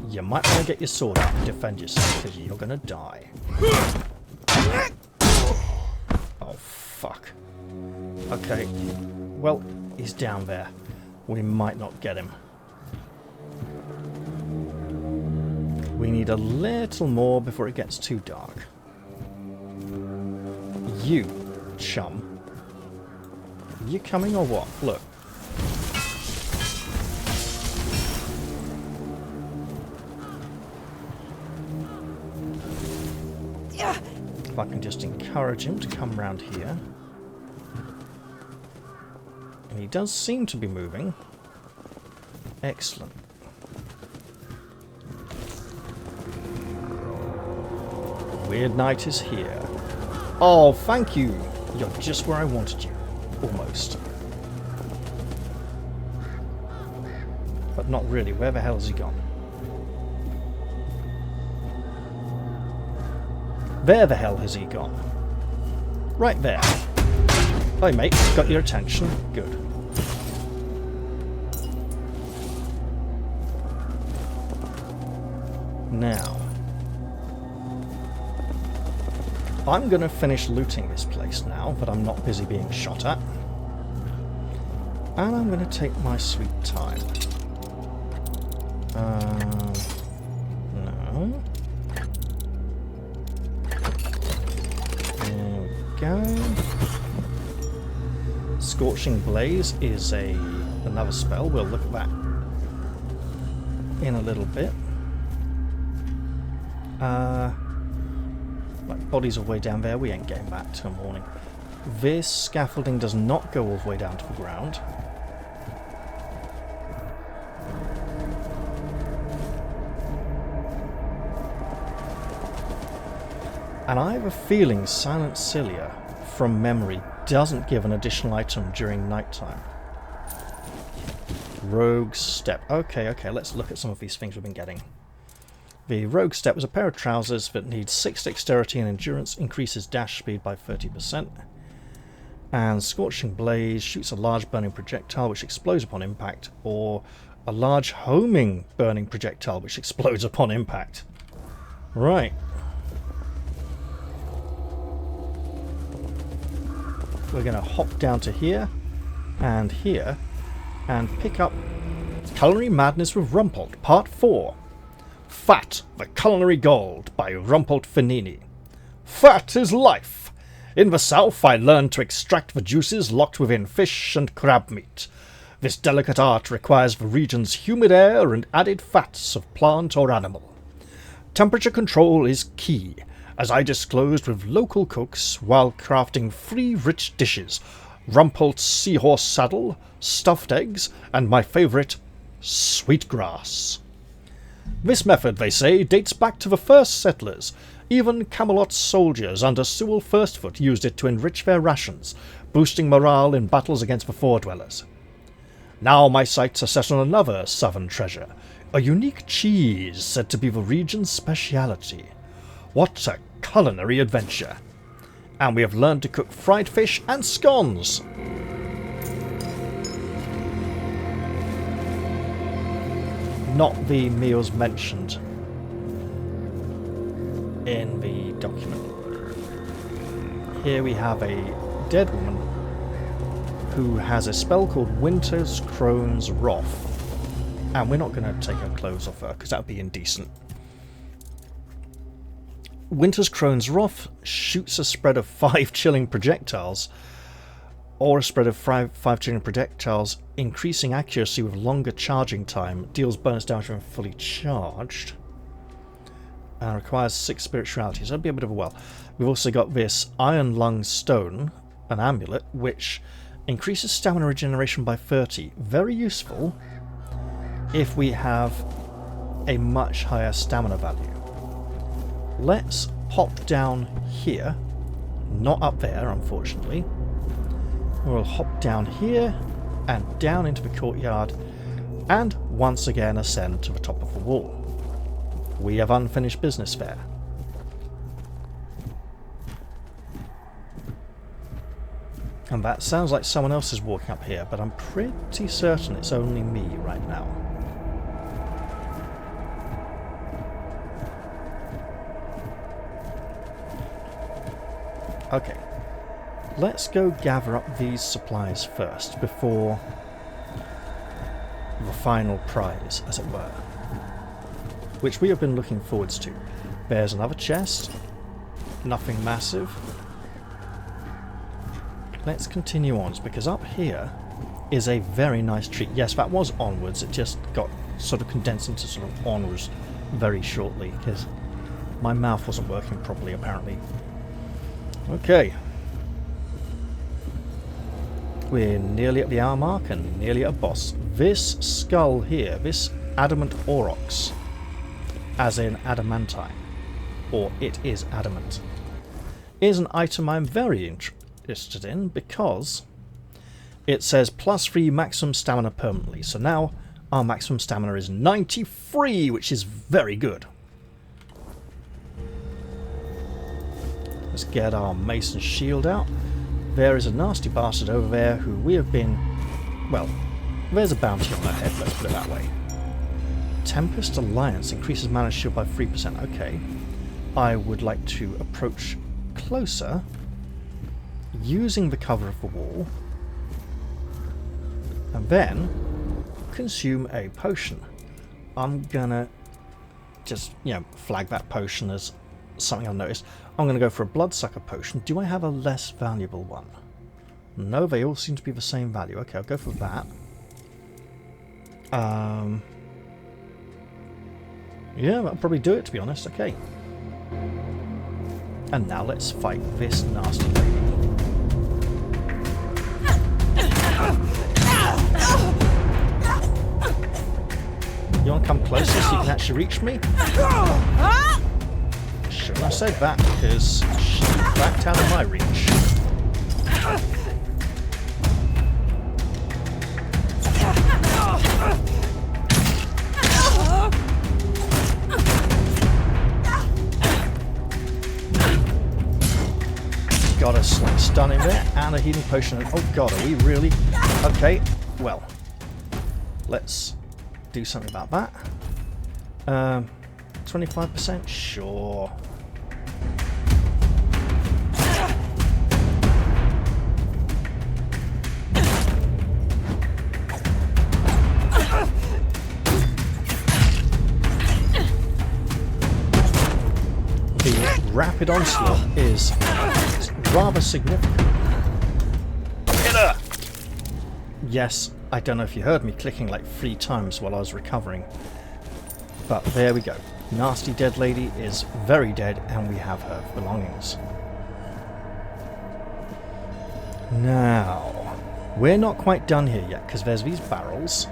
You might want to get your sword out and defend yourself, because you're going to die. Oh, fuck. Okay. Well, he's down there. We might not get him. We need a little more before it gets too dark. You, chum. You coming or what? Look. If I can just encourage him to come round here. And he does seem to be moving. Excellent. Weird night is here. Oh, thank you. You're just where I wanted you. Almost. But not really. Where the hell has he gone? Where the hell has he gone? Right there. Hi mate, got your attention. Good. Now, I'm going to finish looting this place now that I'm not busy being shot at. And I'm going to take my sweet time. No. There we go. Scorching Blaze is another spell. We'll look at that in a little bit. Like bodies all the way down there, we ain't getting back till morning. This scaffolding does not go all the way down to the ground. And I have a feeling Silent Silia, from memory, doesn't give an additional item during nighttime. Rogue Step. Okay, let's look at some of these things we've been getting. The Rogue Step was a pair of trousers that needs 6 dexterity and endurance, increases dash speed by 30%. And Scorching Blaze shoots a large burning projectile which explodes upon impact, or a large homing burning projectile which explodes upon impact. Right. We're going to hop down to here and pick up Culinary Madness with Rumpolt, Part 4. Fat, the Culinary Gold, by Rumpolt Finini. Fat is life. In the south I learned to extract the juices locked within fish and crab meat. This delicate art requires the region's humid air and added fats of plant or animal. Temperature control is key, as I disclosed with local cooks while crafting 3 rich dishes: Rumpolt's seahorse saddle, stuffed eggs, and my favourite, sweetgrass. This method, they say, dates back to the first settlers. Even Camelot's soldiers under Sewell Firstfoot used it to enrich their rations, boosting morale in battles against the Four-Dwellers. Now my sights are set on another southern treasure, a unique cheese said to be the region's speciality. What a culinary adventure! And we have learned to cook fried fish and scones! Not the meals mentioned in the document. Here we have a dead woman who has a spell called Winter's Crone's Wrath. And we're not going to take her clothes off her because that would be indecent. Winter's Crone's Wrath shoots a spread of 5 chilling projectiles, or a spread of 5 chilling projectiles, increasing accuracy with longer charging time, deals bonus damage when fully charged, and requires 6 spirituality, so that'd be a bit of a well. We've also got this Iron Lung Stone, an amulet, which increases stamina regeneration by 30. Very useful if we have a much higher stamina value. Let's hop down here, not up there unfortunately. We'll hop down here and down into the courtyard and once again ascend to the top of the wall. We have unfinished business there. And that sounds like someone else is walking up here, but I'm pretty certain it's only me right now. Okay, let's go gather up these supplies first before the final prize, as it were, which we have been looking forwards to. There's another chest, nothing massive. Let's continue on, because up here is a very nice treat. Yes, that was onwards, it just got sort of condensed into sort of onwards very shortly, because my mouth wasn't working properly apparently. Okay. We're nearly at the hour mark and nearly at a boss. This skull here, this adamant aurochs, as in adamantine, or it is adamant, is an item I'm very interested in because it says +3 maximum stamina permanently. So now our maximum stamina is 93, which is very good. Let's get our mason shield out. There is a nasty bastard over there who we have been... Well, there's a bounty on their head, let's put it that way. Tempest Alliance increases mana shield by 3%. Okay. I would like to approach closer using the cover of the wall and then consume a potion. I'm gonna just, flag that potion as something I've noticed. I'm gonna go for a bloodsucker potion. Do I have a less valuable one? No, they all seem to be the same value. Okay, I'll go for that. Yeah, that'll probably do it, to be honest. Okay. And now let's fight this nasty lady. You want to come closer so you can actually reach me? Shouldn't I say that, because she's backed out of my reach. Got a slight stun in there and a healing potion. Oh god, are we really? Okay, well, let's do something about that. 25%? Sure. The rapid onslaught is rather significant. Hit her! Yes, I don't know if you heard me clicking like 3 times while I was recovering. But there we go. Nasty dead lady is very dead and we have her belongings. Now, we're not quite done here yet because there's these barrels.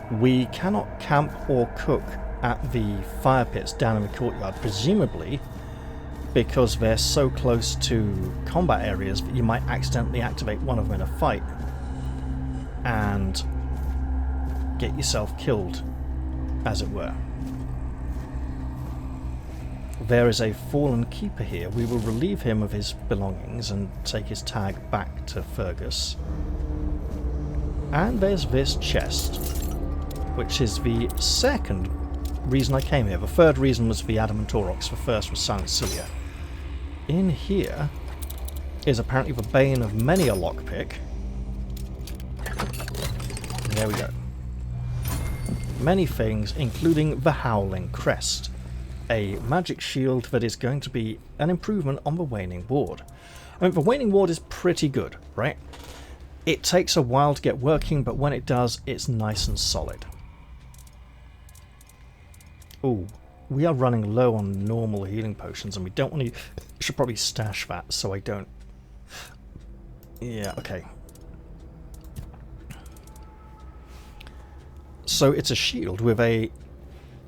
We cannot camp or cook at the fire pits down in the courtyard, presumably because they're so close to combat areas that you might accidentally activate one of them in a fight and get yourself killed, as it were. There is a fallen keeper here. We will relieve him of his belongings and take his tag back to Fergus. And there's this chest, which is the second reason I came here. The third reason was the Adamant Aurochs. The first was Silenced Silia. In here is apparently the bane of many a lockpick. There we go. Many things, including the Howling Crest, a magic shield that is going to be an improvement on the Waning Ward. I mean, the Waning Ward is pretty good, right? It takes a while to get working, but when it does, it's nice and solid. Ooh, we are running low on normal healing potions, and we don't want to... should probably stash that so I don't... Yeah, okay. So it's a shield with a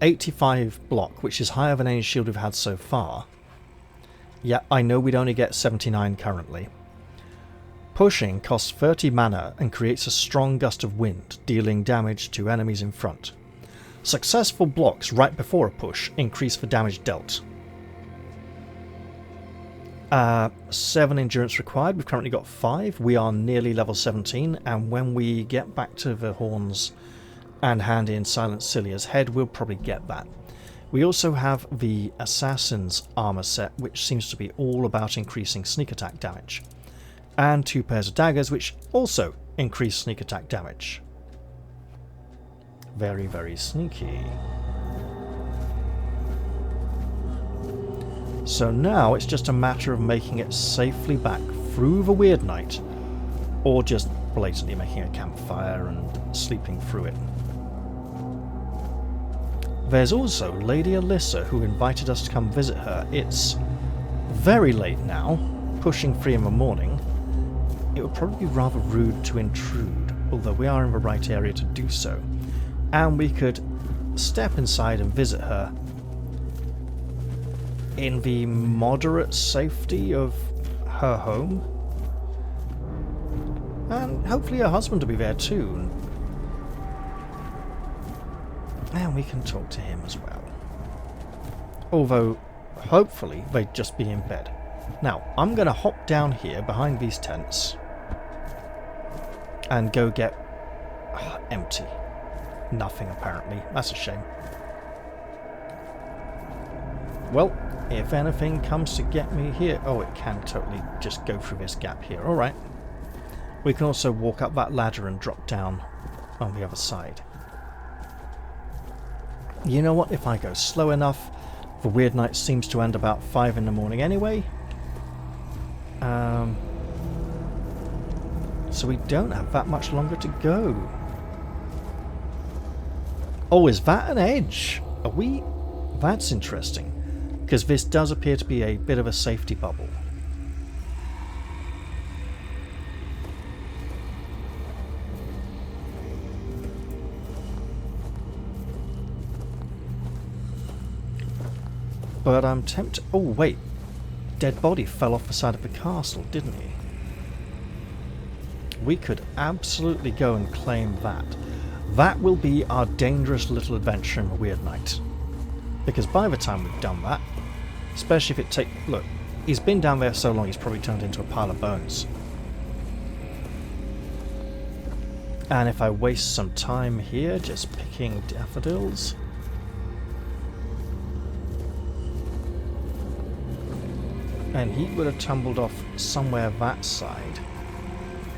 85 block, which is higher than any shield we've had so far. Yeah, I know we'd only get 79 currently. Pushing costs 30 mana and creates a strong gust of wind, dealing damage to enemies in front. Successful blocks right before a push increase the damage dealt. 7 endurance required. We've currently got 5. We are nearly level 17, and when we get back to the horns and hand in Silenced Silia's head, we'll probably get that. We also have the Assassin's armor set, which seems to be all about increasing sneak attack damage. And 2 pairs of daggers, which also increase sneak attack damage. Very, very sneaky. So now it's just a matter of making it safely back through the Weird Night, or just blatantly making a campfire and sleeping through it. There's also Lady Alyssa, who invited us to come visit her. It's very late now, pushing 3 in the morning. It would probably be rather rude to intrude, although we are in the right area to do so. And we could step inside and visit her in the moderate safety of her home. And hopefully her husband will be there too. And we can talk to him as well. Although, hopefully, they'd just be in bed. Now, I'm going to hop down here behind these tents and go get... empty. Nothing, apparently. That's a shame. Well, if anything comes to get me here... Oh, it can totally just go through this gap here. Alright. We can also walk up that ladder and drop down on the other side. You know what? If I go slow enough... The weird night seems to end about 5 in the morning anyway. So we don't have that much longer to go. Oh, is that an edge? Are we... That's interesting. Because this does appear to be a bit of a safety bubble. But I'm tempted... Oh, wait. Dead body fell off the side of the castle, didn't he? We could absolutely go and claim that. That will be our dangerous little adventure in the Weird Night. Because by the time we've done that, especially if it takes... Look, he's been down there so long he's probably turned into a pile of bones. And if I waste some time here just picking daffodils... And he would have tumbled off somewhere that side.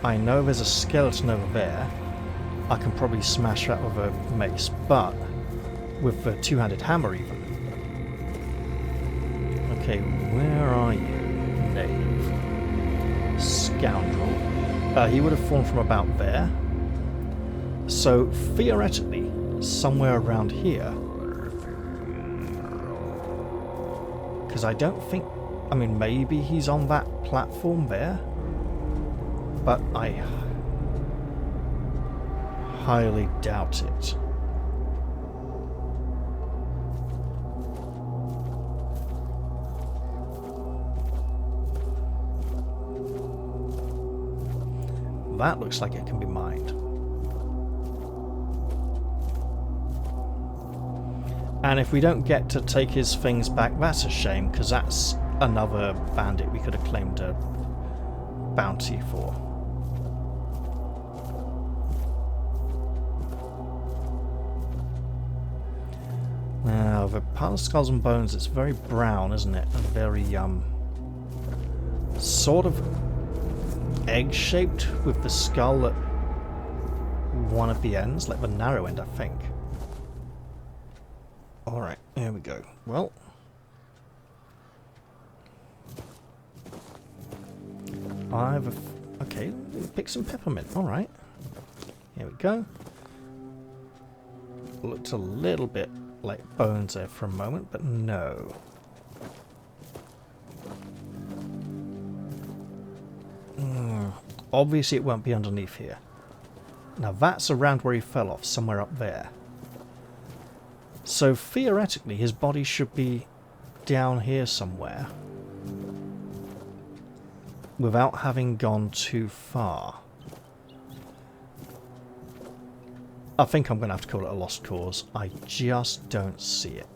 I know there's a skeleton over there. I can probably smash that with a mace, but with the two-handed hammer even. Okay, where are you, knave? Scoundrel. He would have fallen from about there. So, theoretically, somewhere around here. Because I don't think... I mean, maybe he's on that platform there, but I highly doubt it. That looks like it can be mined. And if we don't get to take his things back, that's a shame, because that's another bandit we could have claimed a bounty for. Now, the pile of skulls and bones, it's very brown, isn't it? And very, sort of egg-shaped with the skull at one of the ends, like the narrow end, I think. Alright, here we go. Well... okay, pick some peppermint. Alright. Here we go. Looked a little bit like bones there for a moment, but no. Obviously it won't be underneath here. Now that's around where he fell off, somewhere up there. So theoretically his body should be down here somewhere. Without having gone too far. I think I'm going to have to call it a lost cause. I just don't see it.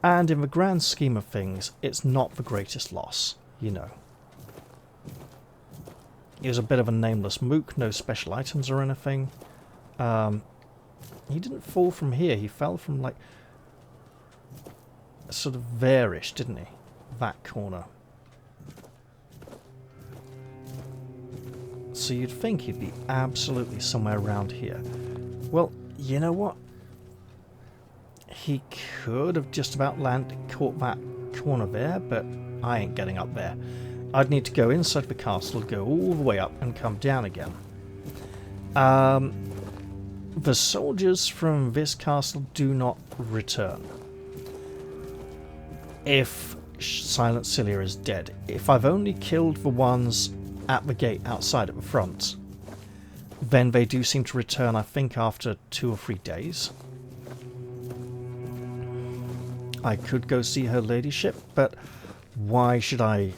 And in the grand scheme of things, it's not the greatest loss, you know. He was a bit of a nameless mook, no special items or anything. He didn't fall from here, he fell from like... sort of there-ish, didn't he? That corner. So you'd think he'd be absolutely somewhere around here. Well, you know what? He could have just about caught that corner there, but I ain't getting up there. I'd need to go inside the castle, go all the way up, and come down again. The soldiers from this castle do not return. If Silent Silia is dead. If I've only killed the ones at the gate outside at the front, then they do seem to return, I think, after 2 or 3 days. I could go see her ladyship, but why should I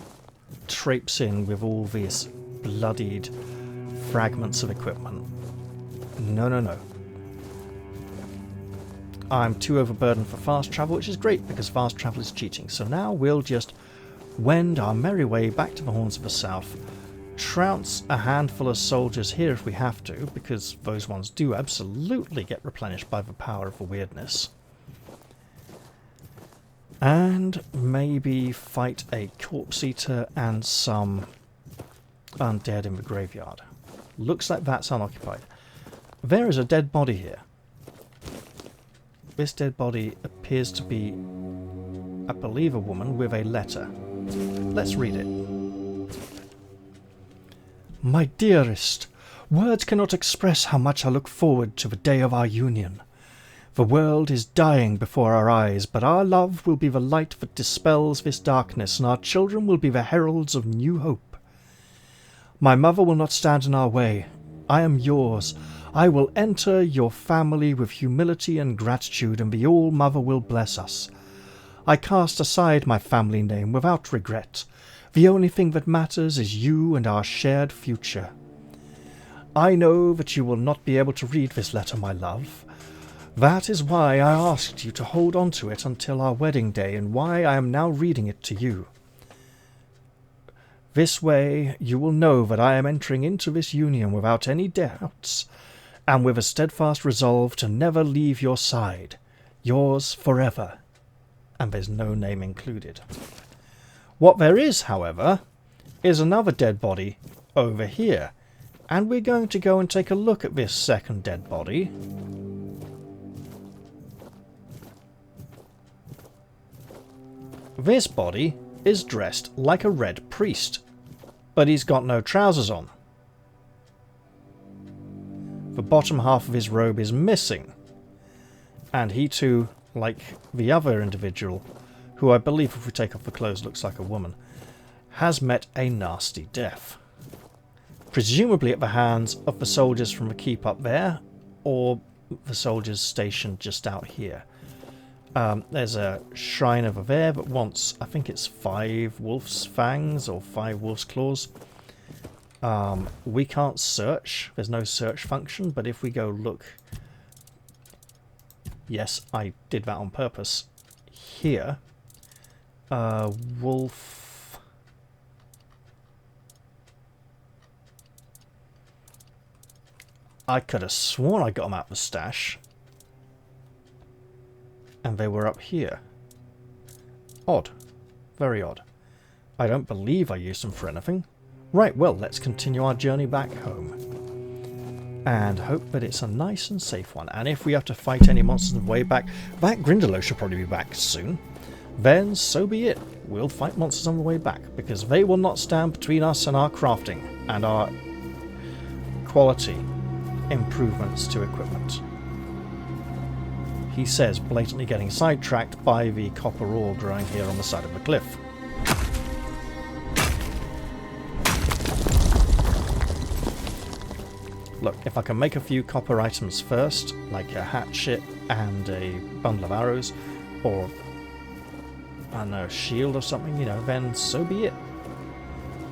traipse in with all these bloodied fragments of equipment? No, no, no. I'm too overburdened for fast travel, which is great because fast travel is cheating. So now we'll just wend our merry way back to the Horns of the South, trounce a handful of soldiers here if we have to, because those ones do absolutely get replenished by the power of the wyrdness. And maybe fight a corpse eater and some undead in the graveyard. Looks like that's unoccupied. There is a dead body here. This dead body appears to be, I believe, a woman with a letter. Let's read it. My dearest, words cannot express how much I look forward to the day of our union. The world is dying before our eyes, but our love will be the light that dispels this darkness, and our children will be the heralds of new hope. My mother will not stand in our way. I am yours. I will enter your family with humility and gratitude, and the All-Mother will bless us. I cast aside my family name without regret. The only thing that matters is you and our shared future. I know that you will not be able to read this letter, my love. That is why I asked you to hold on to it until our wedding day, and why I am now reading it to you. This way you will know that I am entering into this union without any doubts, and with a steadfast resolve to never leave your side. Yours forever. And there's no name included. What there is, however, is another dead body over here. And we're going to go and take a look at this second dead body. This body is dressed like a red priest, but he's got no trousers on. The bottom half of his robe is missing, and he too, like the other individual, who I believe if we take off the clothes looks like a woman, has met a nasty death. Presumably at the hands of the soldiers from the keep up there, or the soldiers stationed just out here. There's a shrine over there that wants, I think it's 5 wolf's fangs or 5 wolf's claws. We can't search. There's no search function, but if we go look... Yes, I did that on purpose. Here. Wolf... I could have sworn I got them out of the stash. And they were up here. Odd. Very odd. I don't believe I used them for anything. Right, well, let's continue our journey back home. And hope that it's a nice and safe one. And if we have to fight any monsters on the way back, that Grindelow should probably be back soon. Then, so be it. We'll fight monsters on the way back, because they will not stand between us and our crafting, and our quality improvements to equipment. He says, blatantly getting sidetracked by the copper ore growing here on the side of the cliff. Look, if I can make a few copper items first, like a hatchet and a bundle of arrows, or I don't know, a shield or something, you know, then so be it.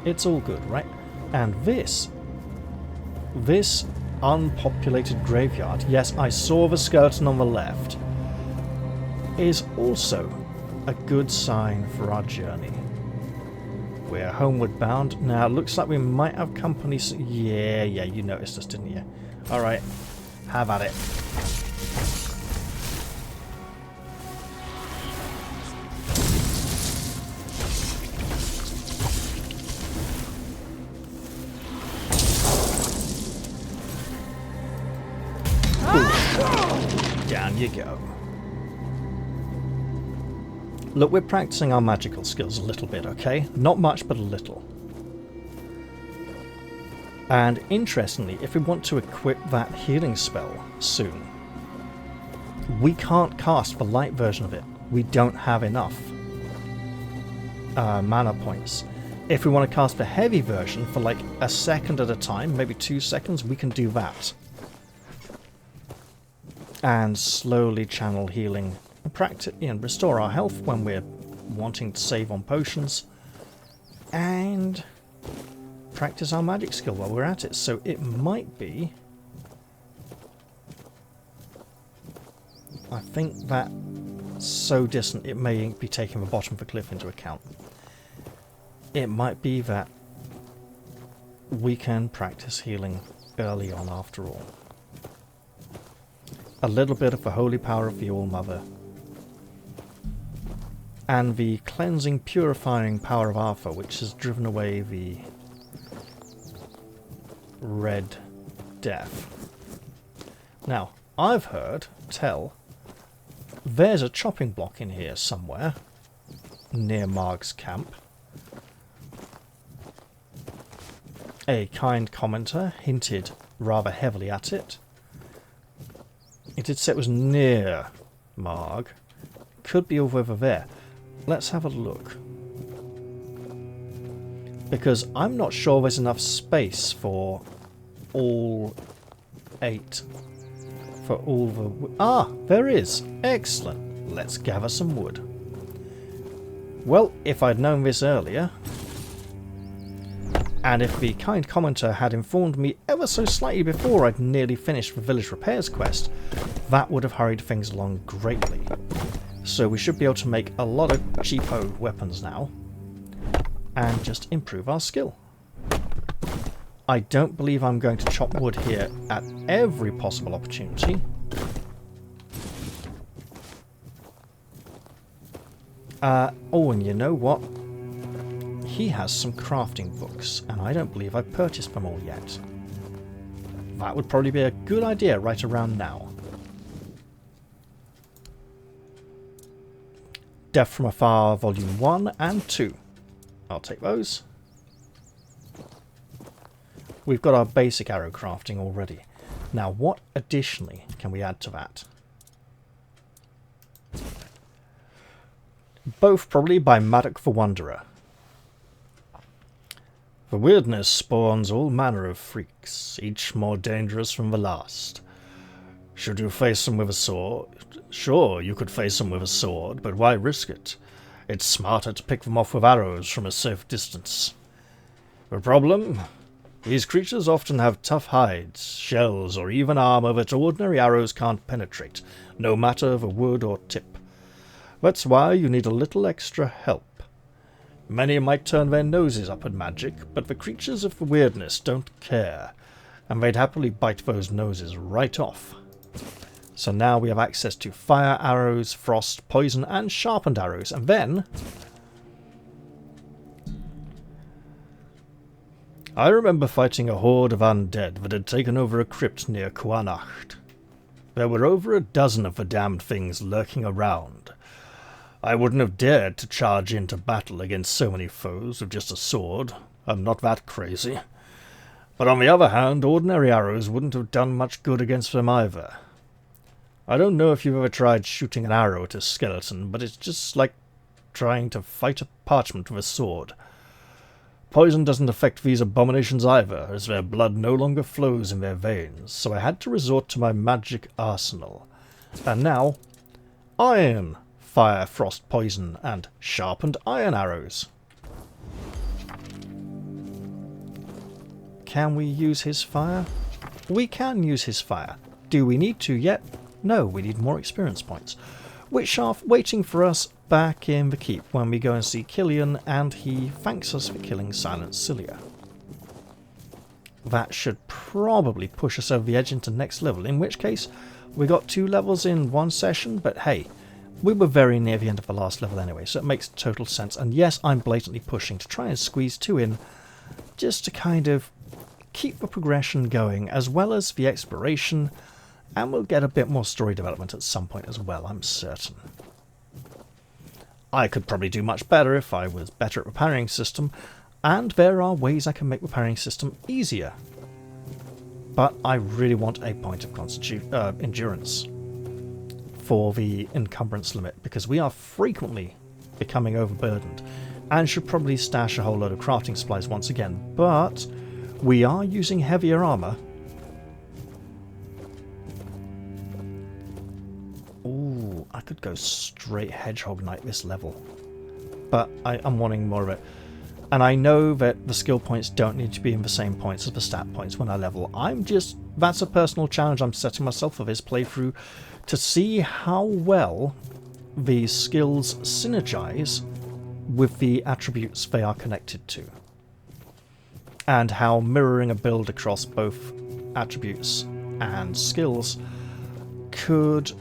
It's all good, right? And this unpopulated graveyard, yes, I saw the skeleton on the left, is also a good sign for our journey. We're homeward bound. Now, it looks like we might have company. Yeah, you noticed us, didn't you? Alright, have at it. Down you go. Look, we're practicing our magical skills a little bit, okay? Not much, but a little. And interestingly, if we want to equip that healing spell soon, we can't cast the light version of it. We don't have enough mana points. If we want to cast the heavy version for like a second at a time, maybe 2 seconds, we can do that. And slowly channel healing practice and restore our health when we're wanting to save on potions, and practice our magic skill while we're at it. So it might be, I think that so distant it may be taking the bottom of the cliff into account. It might be that we can practice healing early on after all. A little bit of the holy power of the All-Mother and the cleansing, purifying power of Arthur, which has driven away the Red Death. Now, I've heard tell there's a chopping block in here somewhere near Marg's camp. A kind commenter hinted rather heavily at it. It did say it was near Marg. Could be over there. Let's have a look. Because I'm not sure there's enough space for all 8. For all the... Ah, there is. Excellent. Let's gather some wood. Well, if I'd known this earlier, and if the kind commenter had informed me ever so slightly before I'd nearly finished the village repairs quest, that would have hurried things along greatly. So we should be able to make a lot of cheapo weapons now, and just improve our skill. I don't believe I'm going to chop wood here at every possible opportunity. Oh, and you know what? He has some crafting books, and I don't believe I've purchased them all yet. That would probably be a good idea right around now. Death from Afar, Volume 1 and 2. I'll take those. We've got our basic arrow crafting already. Now, what additionally can we add to that? Both probably by Maddock the Wanderer. The wyrdness spawns all manner of freaks, each more dangerous from the last. Should you face them with a sword? Sure, you could face them with a sword, but why risk it? It's smarter to pick them off with arrows from a safe distance. The problem? These creatures often have tough hides, shells, or even armor that ordinary arrows can't penetrate, no matter the wood or tip. That's why you need a little extra help. Many might turn their noses up at magic, but the creatures of the wyrdness don't care, and they'd happily bite those noses right off. So now we have access to fire arrows, frost, poison, and sharpened arrows, and then... I remember fighting a horde of undead that had taken over a crypt near Kuanacht. There were over a dozen of the damned things lurking around. I wouldn't have dared to charge into battle against so many foes with just a sword. I'm not that crazy. But on the other hand, ordinary arrows wouldn't have done much good against them either. I don't know if you've ever tried shooting an arrow at a skeleton, but it's just like trying to fight a parchment with a sword. Poison doesn't affect these abominations either, as their blood no longer flows in their veins, so I had to resort to my magic arsenal. And now, iron! Fire, frost, poison, and sharpened iron arrows. Can we use his fire? We can use his fire. Do we need to yet? No, we need more experience points, which are waiting for us back in the keep when we go and see Killian and he thanks us for killing Silent Silia. That should probably push us over the edge into next level, in which case we got 2 levels in one session, but hey, we were very near the end of the last level anyway, so it makes total sense. And yes, I'm blatantly pushing to try and squeeze 2 in, just to kind of keep the progression going, as well as the exploration, and we'll get a bit more story development at some point as well, I'm certain. I could probably do much better if I was better at repairing system, and there are ways I can make repairing system easier. But I really want a point of endurance for the encumbrance limit, because we are frequently becoming overburdened and should probably stash a whole load of crafting supplies once again, but we are using heavier armor. Ooh. Ooh, I could go straight Hedgehog Knight this level. But I'm wanting more of it. And I know that the skill points don't need to be in the same points as the stat points when I level. That's a personal challenge I'm setting myself for this playthrough, to see how well these skills synergize with the attributes they are connected to. And how mirroring a build across both attributes and skills could,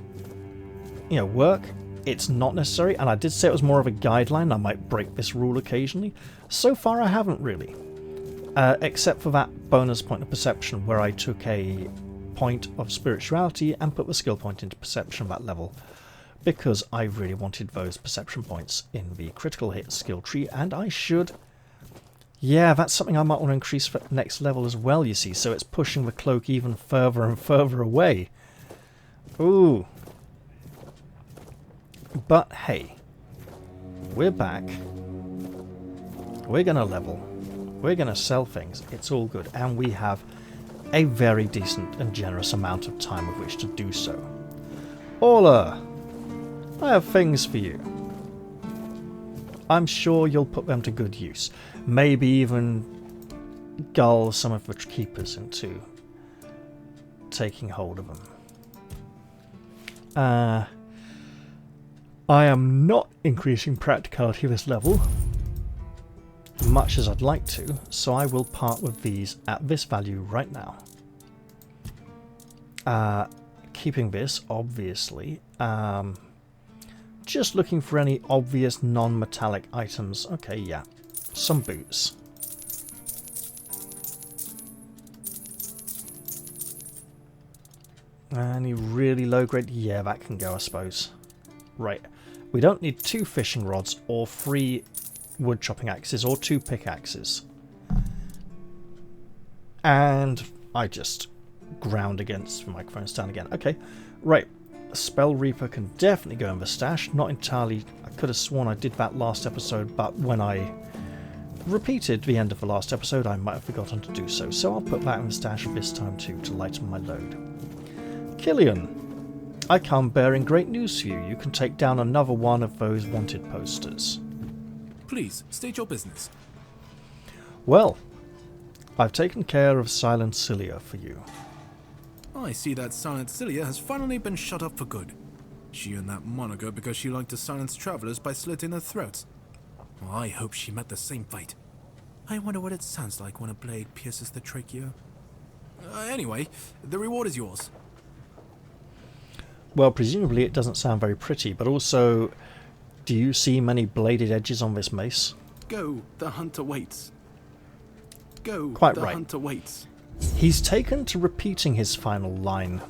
work. It's not necessary, and I did say it was more of a guideline. I might break this rule occasionally. So far I haven't really. Except for that bonus point of perception where I took a point of spirituality and put the skill point into perception of that level, because I really wanted those perception points in the critical hit skill tree, and I should... Yeah, that's something I might want to increase for next level as well, you see, so it's pushing the cloak even further and further away. Ooh. But hey, we're back. We're going to level. We're going to sell things. It's all good. And we have a very decent and generous amount of time with which to do so. Orla, I have things for you. I'm sure you'll put them to good use. Maybe even gull some of the keepers into taking hold of them. I am not increasing practicality this level, much as I'd like to, so I will part with these at this value right now. Keeping this, obviously. Just looking for any obvious non-metallic items. Okay, yeah. Some boots. Any really low grade? Yeah, that can go, I suppose. Right. We don't need 2 fishing rods or 3 wood chopping axes or 2 pickaxes. And I just ground against the microphone stand again. Okay, right. Spell Reaper can definitely go in the stash. Not entirely. I could have sworn I did that last episode, but when I repeated the end of the last episode, I might have forgotten to do so. So I'll put that in the stash this time too, to lighten my load. Killian, I come bearing great news for you. You can take down another one of those wanted posters. Please, state your business. Well, I've taken care of Silent Silia for you. I see that Silent Silia has finally been shut up for good. She earned that moniker because she liked to silence travelers by slitting their throats. Well, I hope she met the same fate. I wonder what it sounds like when a blade pierces the trachea. Anyway, the reward is yours. Well, presumably it doesn't sound very pretty, but also, do you see many bladed edges on this mace? Go, the hunter waits. Go, Quite the right. hunter waits. He's taken to repeating his final line.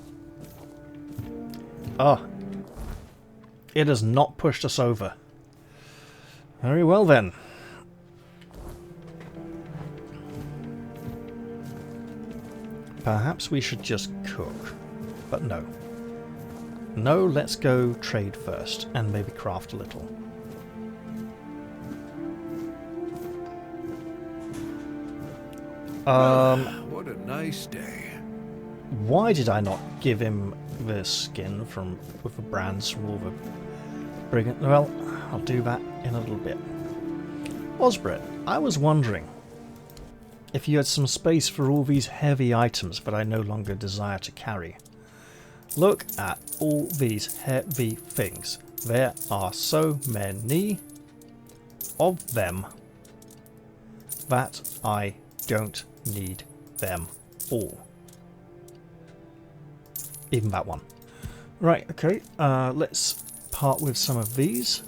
Ah. It has not pushed us over. Very well then. Perhaps we should just cook. But no. No, let's go trade first, and maybe craft a little. What a nice day. Why did I not give him the skin with the brands from all the brigand? Well, I'll do that in a little bit. Osbrit, I was wondering if you had some space for all these heavy items that I no longer desire to carry. Look at all these heavy things. There are so many of them that I don't need them all. Even that one. Right, okay, let's part with some of these.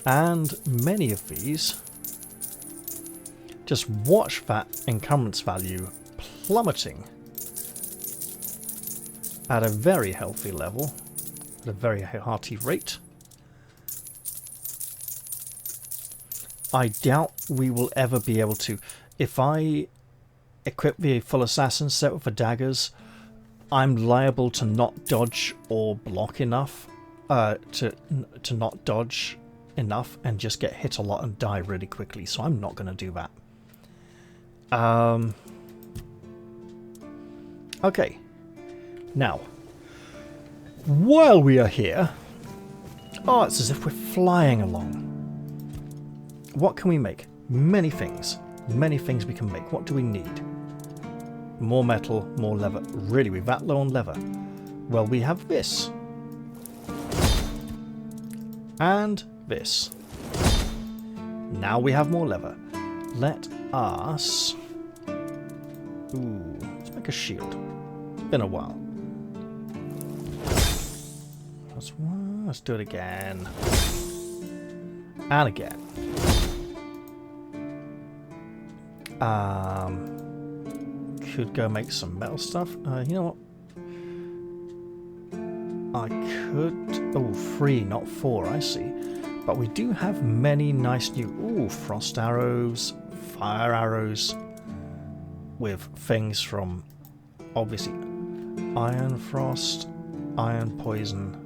And many of these. Just watch that encumbrance value plummeting at a very healthy level, at a very hearty rate. I doubt we will ever be able to. If I equip the full assassin set with the daggers, I'm liable to not dodge or block enough, to not dodge enough and just get hit a lot and die really quickly, so I'm not going to do that. Okay. Now, while we are here... Oh, it's as if we're flying along. What can we make? Many things. Many things we can make. What do we need? More metal, more leather. Really, we're that low on leather. Well, we have this. And this. Now we have more leather. Let us... Ooh, let's make a shield. Been a while. Let's do it again. And again. Could go make some metal stuff. You know what? I could... Oh, 3, not 4, I see. But we do have many nice new... Ooh, frost arrows, fire arrows, with things from, obviously, iron frost, iron poison,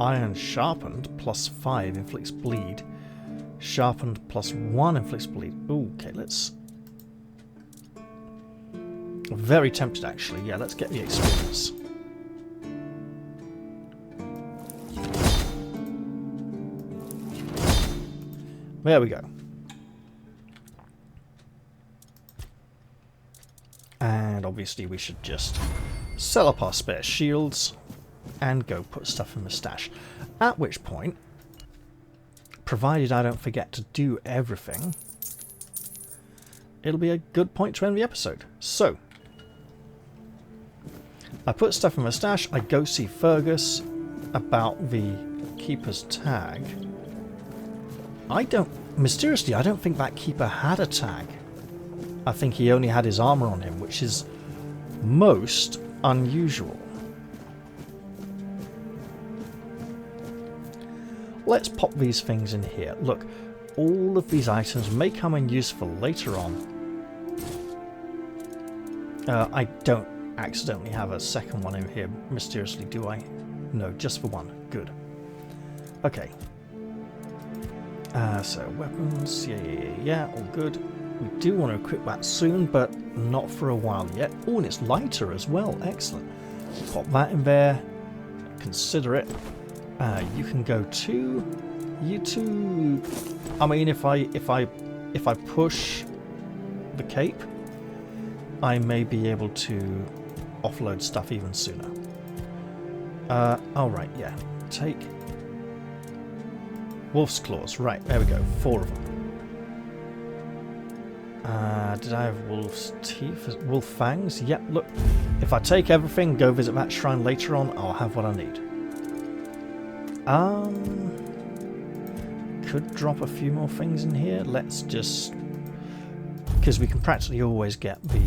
iron sharpened, +5 inflicts bleed, sharpened +1 inflicts bleed. Ooh, okay, let's... Very tempted, actually. Yeah, let's get the experience. There we go. And obviously we should just sell up our spare shields and go put stuff in the stash. At which point, provided I don't forget to do everything, it'll be a good point to end the episode. So, I put stuff in my stash, I go see Fergus about the Keeper's tag. Mysteriously, I don't think that Keeper had a tag. I think he only had his armor on him, which is most unusual. Let's pop these things in here. Look, all of these items may come in useful later on. I don't accidentally have a second one in here, mysteriously, do I? No, just for one. Good. Okay. So, weapons, yeah, all good. We do want to equip that soon, but not for a while yet. Oh, and it's lighter as well. Excellent. Pop that in there. Consider it. You can go too. You two. I mean, if I push the cape, I may be able to offload stuff even sooner. Oh right, yeah. Take Wolf's Claws. Right, there we go. 4 of them. Did I have wolf's teeth? Wolf fangs? Yep, look. If I take everything, go visit that shrine later on, I'll have what I need. Could drop a few more things in here. Let's just... Because we can practically always get the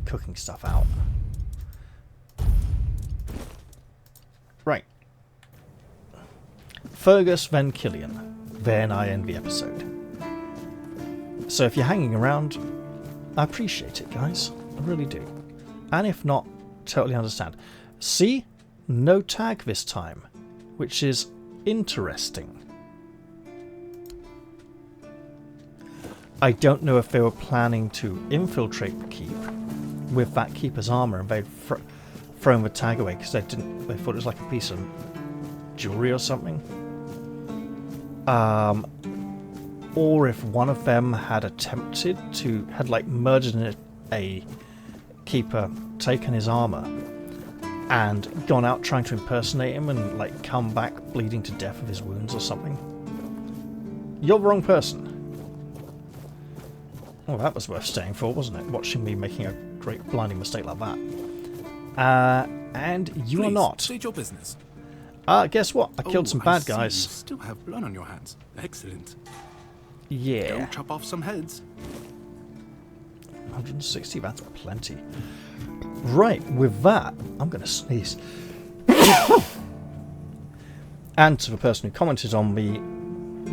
cooking stuff out. Right. Fergus, then Killian. Then I end the episode. So if you're hanging around, I appreciate it, guys. I really do. And if not, totally understand. See? No tag this time, which is interesting. I don't know if they were planning to infiltrate the keep with that keeper's armor and they'd thrown the tag away because they thought it was like a piece of jewelry or something. Or if one of them had murdered a keeper, taken his armor, and gone out trying to impersonate him and like come back bleeding to death of his wounds or something. You're the wrong person. Well, that was worth staying for, wasn't it? Watching me making a great blinding mistake like that. And you are not. State your business. Guess what? I killed some bad guys. You still have blood on your hands. Excellent. Yeah. Don't chop off some heads. 160, that's plenty. Right, with that, I'm going to sneeze. And to the person who commented on me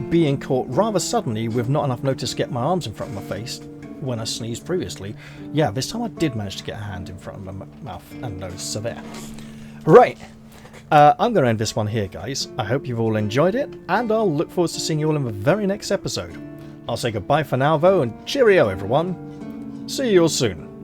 being caught rather suddenly with not enough notice to get my arms in front of my face when I sneezed previously, yeah, this time I did manage to get a hand in front of my mouth and nose, so there. Right, I'm going to end this one here, guys. I hope you've all enjoyed it, and I'll look forward to seeing you all in the very next episode. I'll say goodbye for now, though, and cheerio, everyone. See you all soon.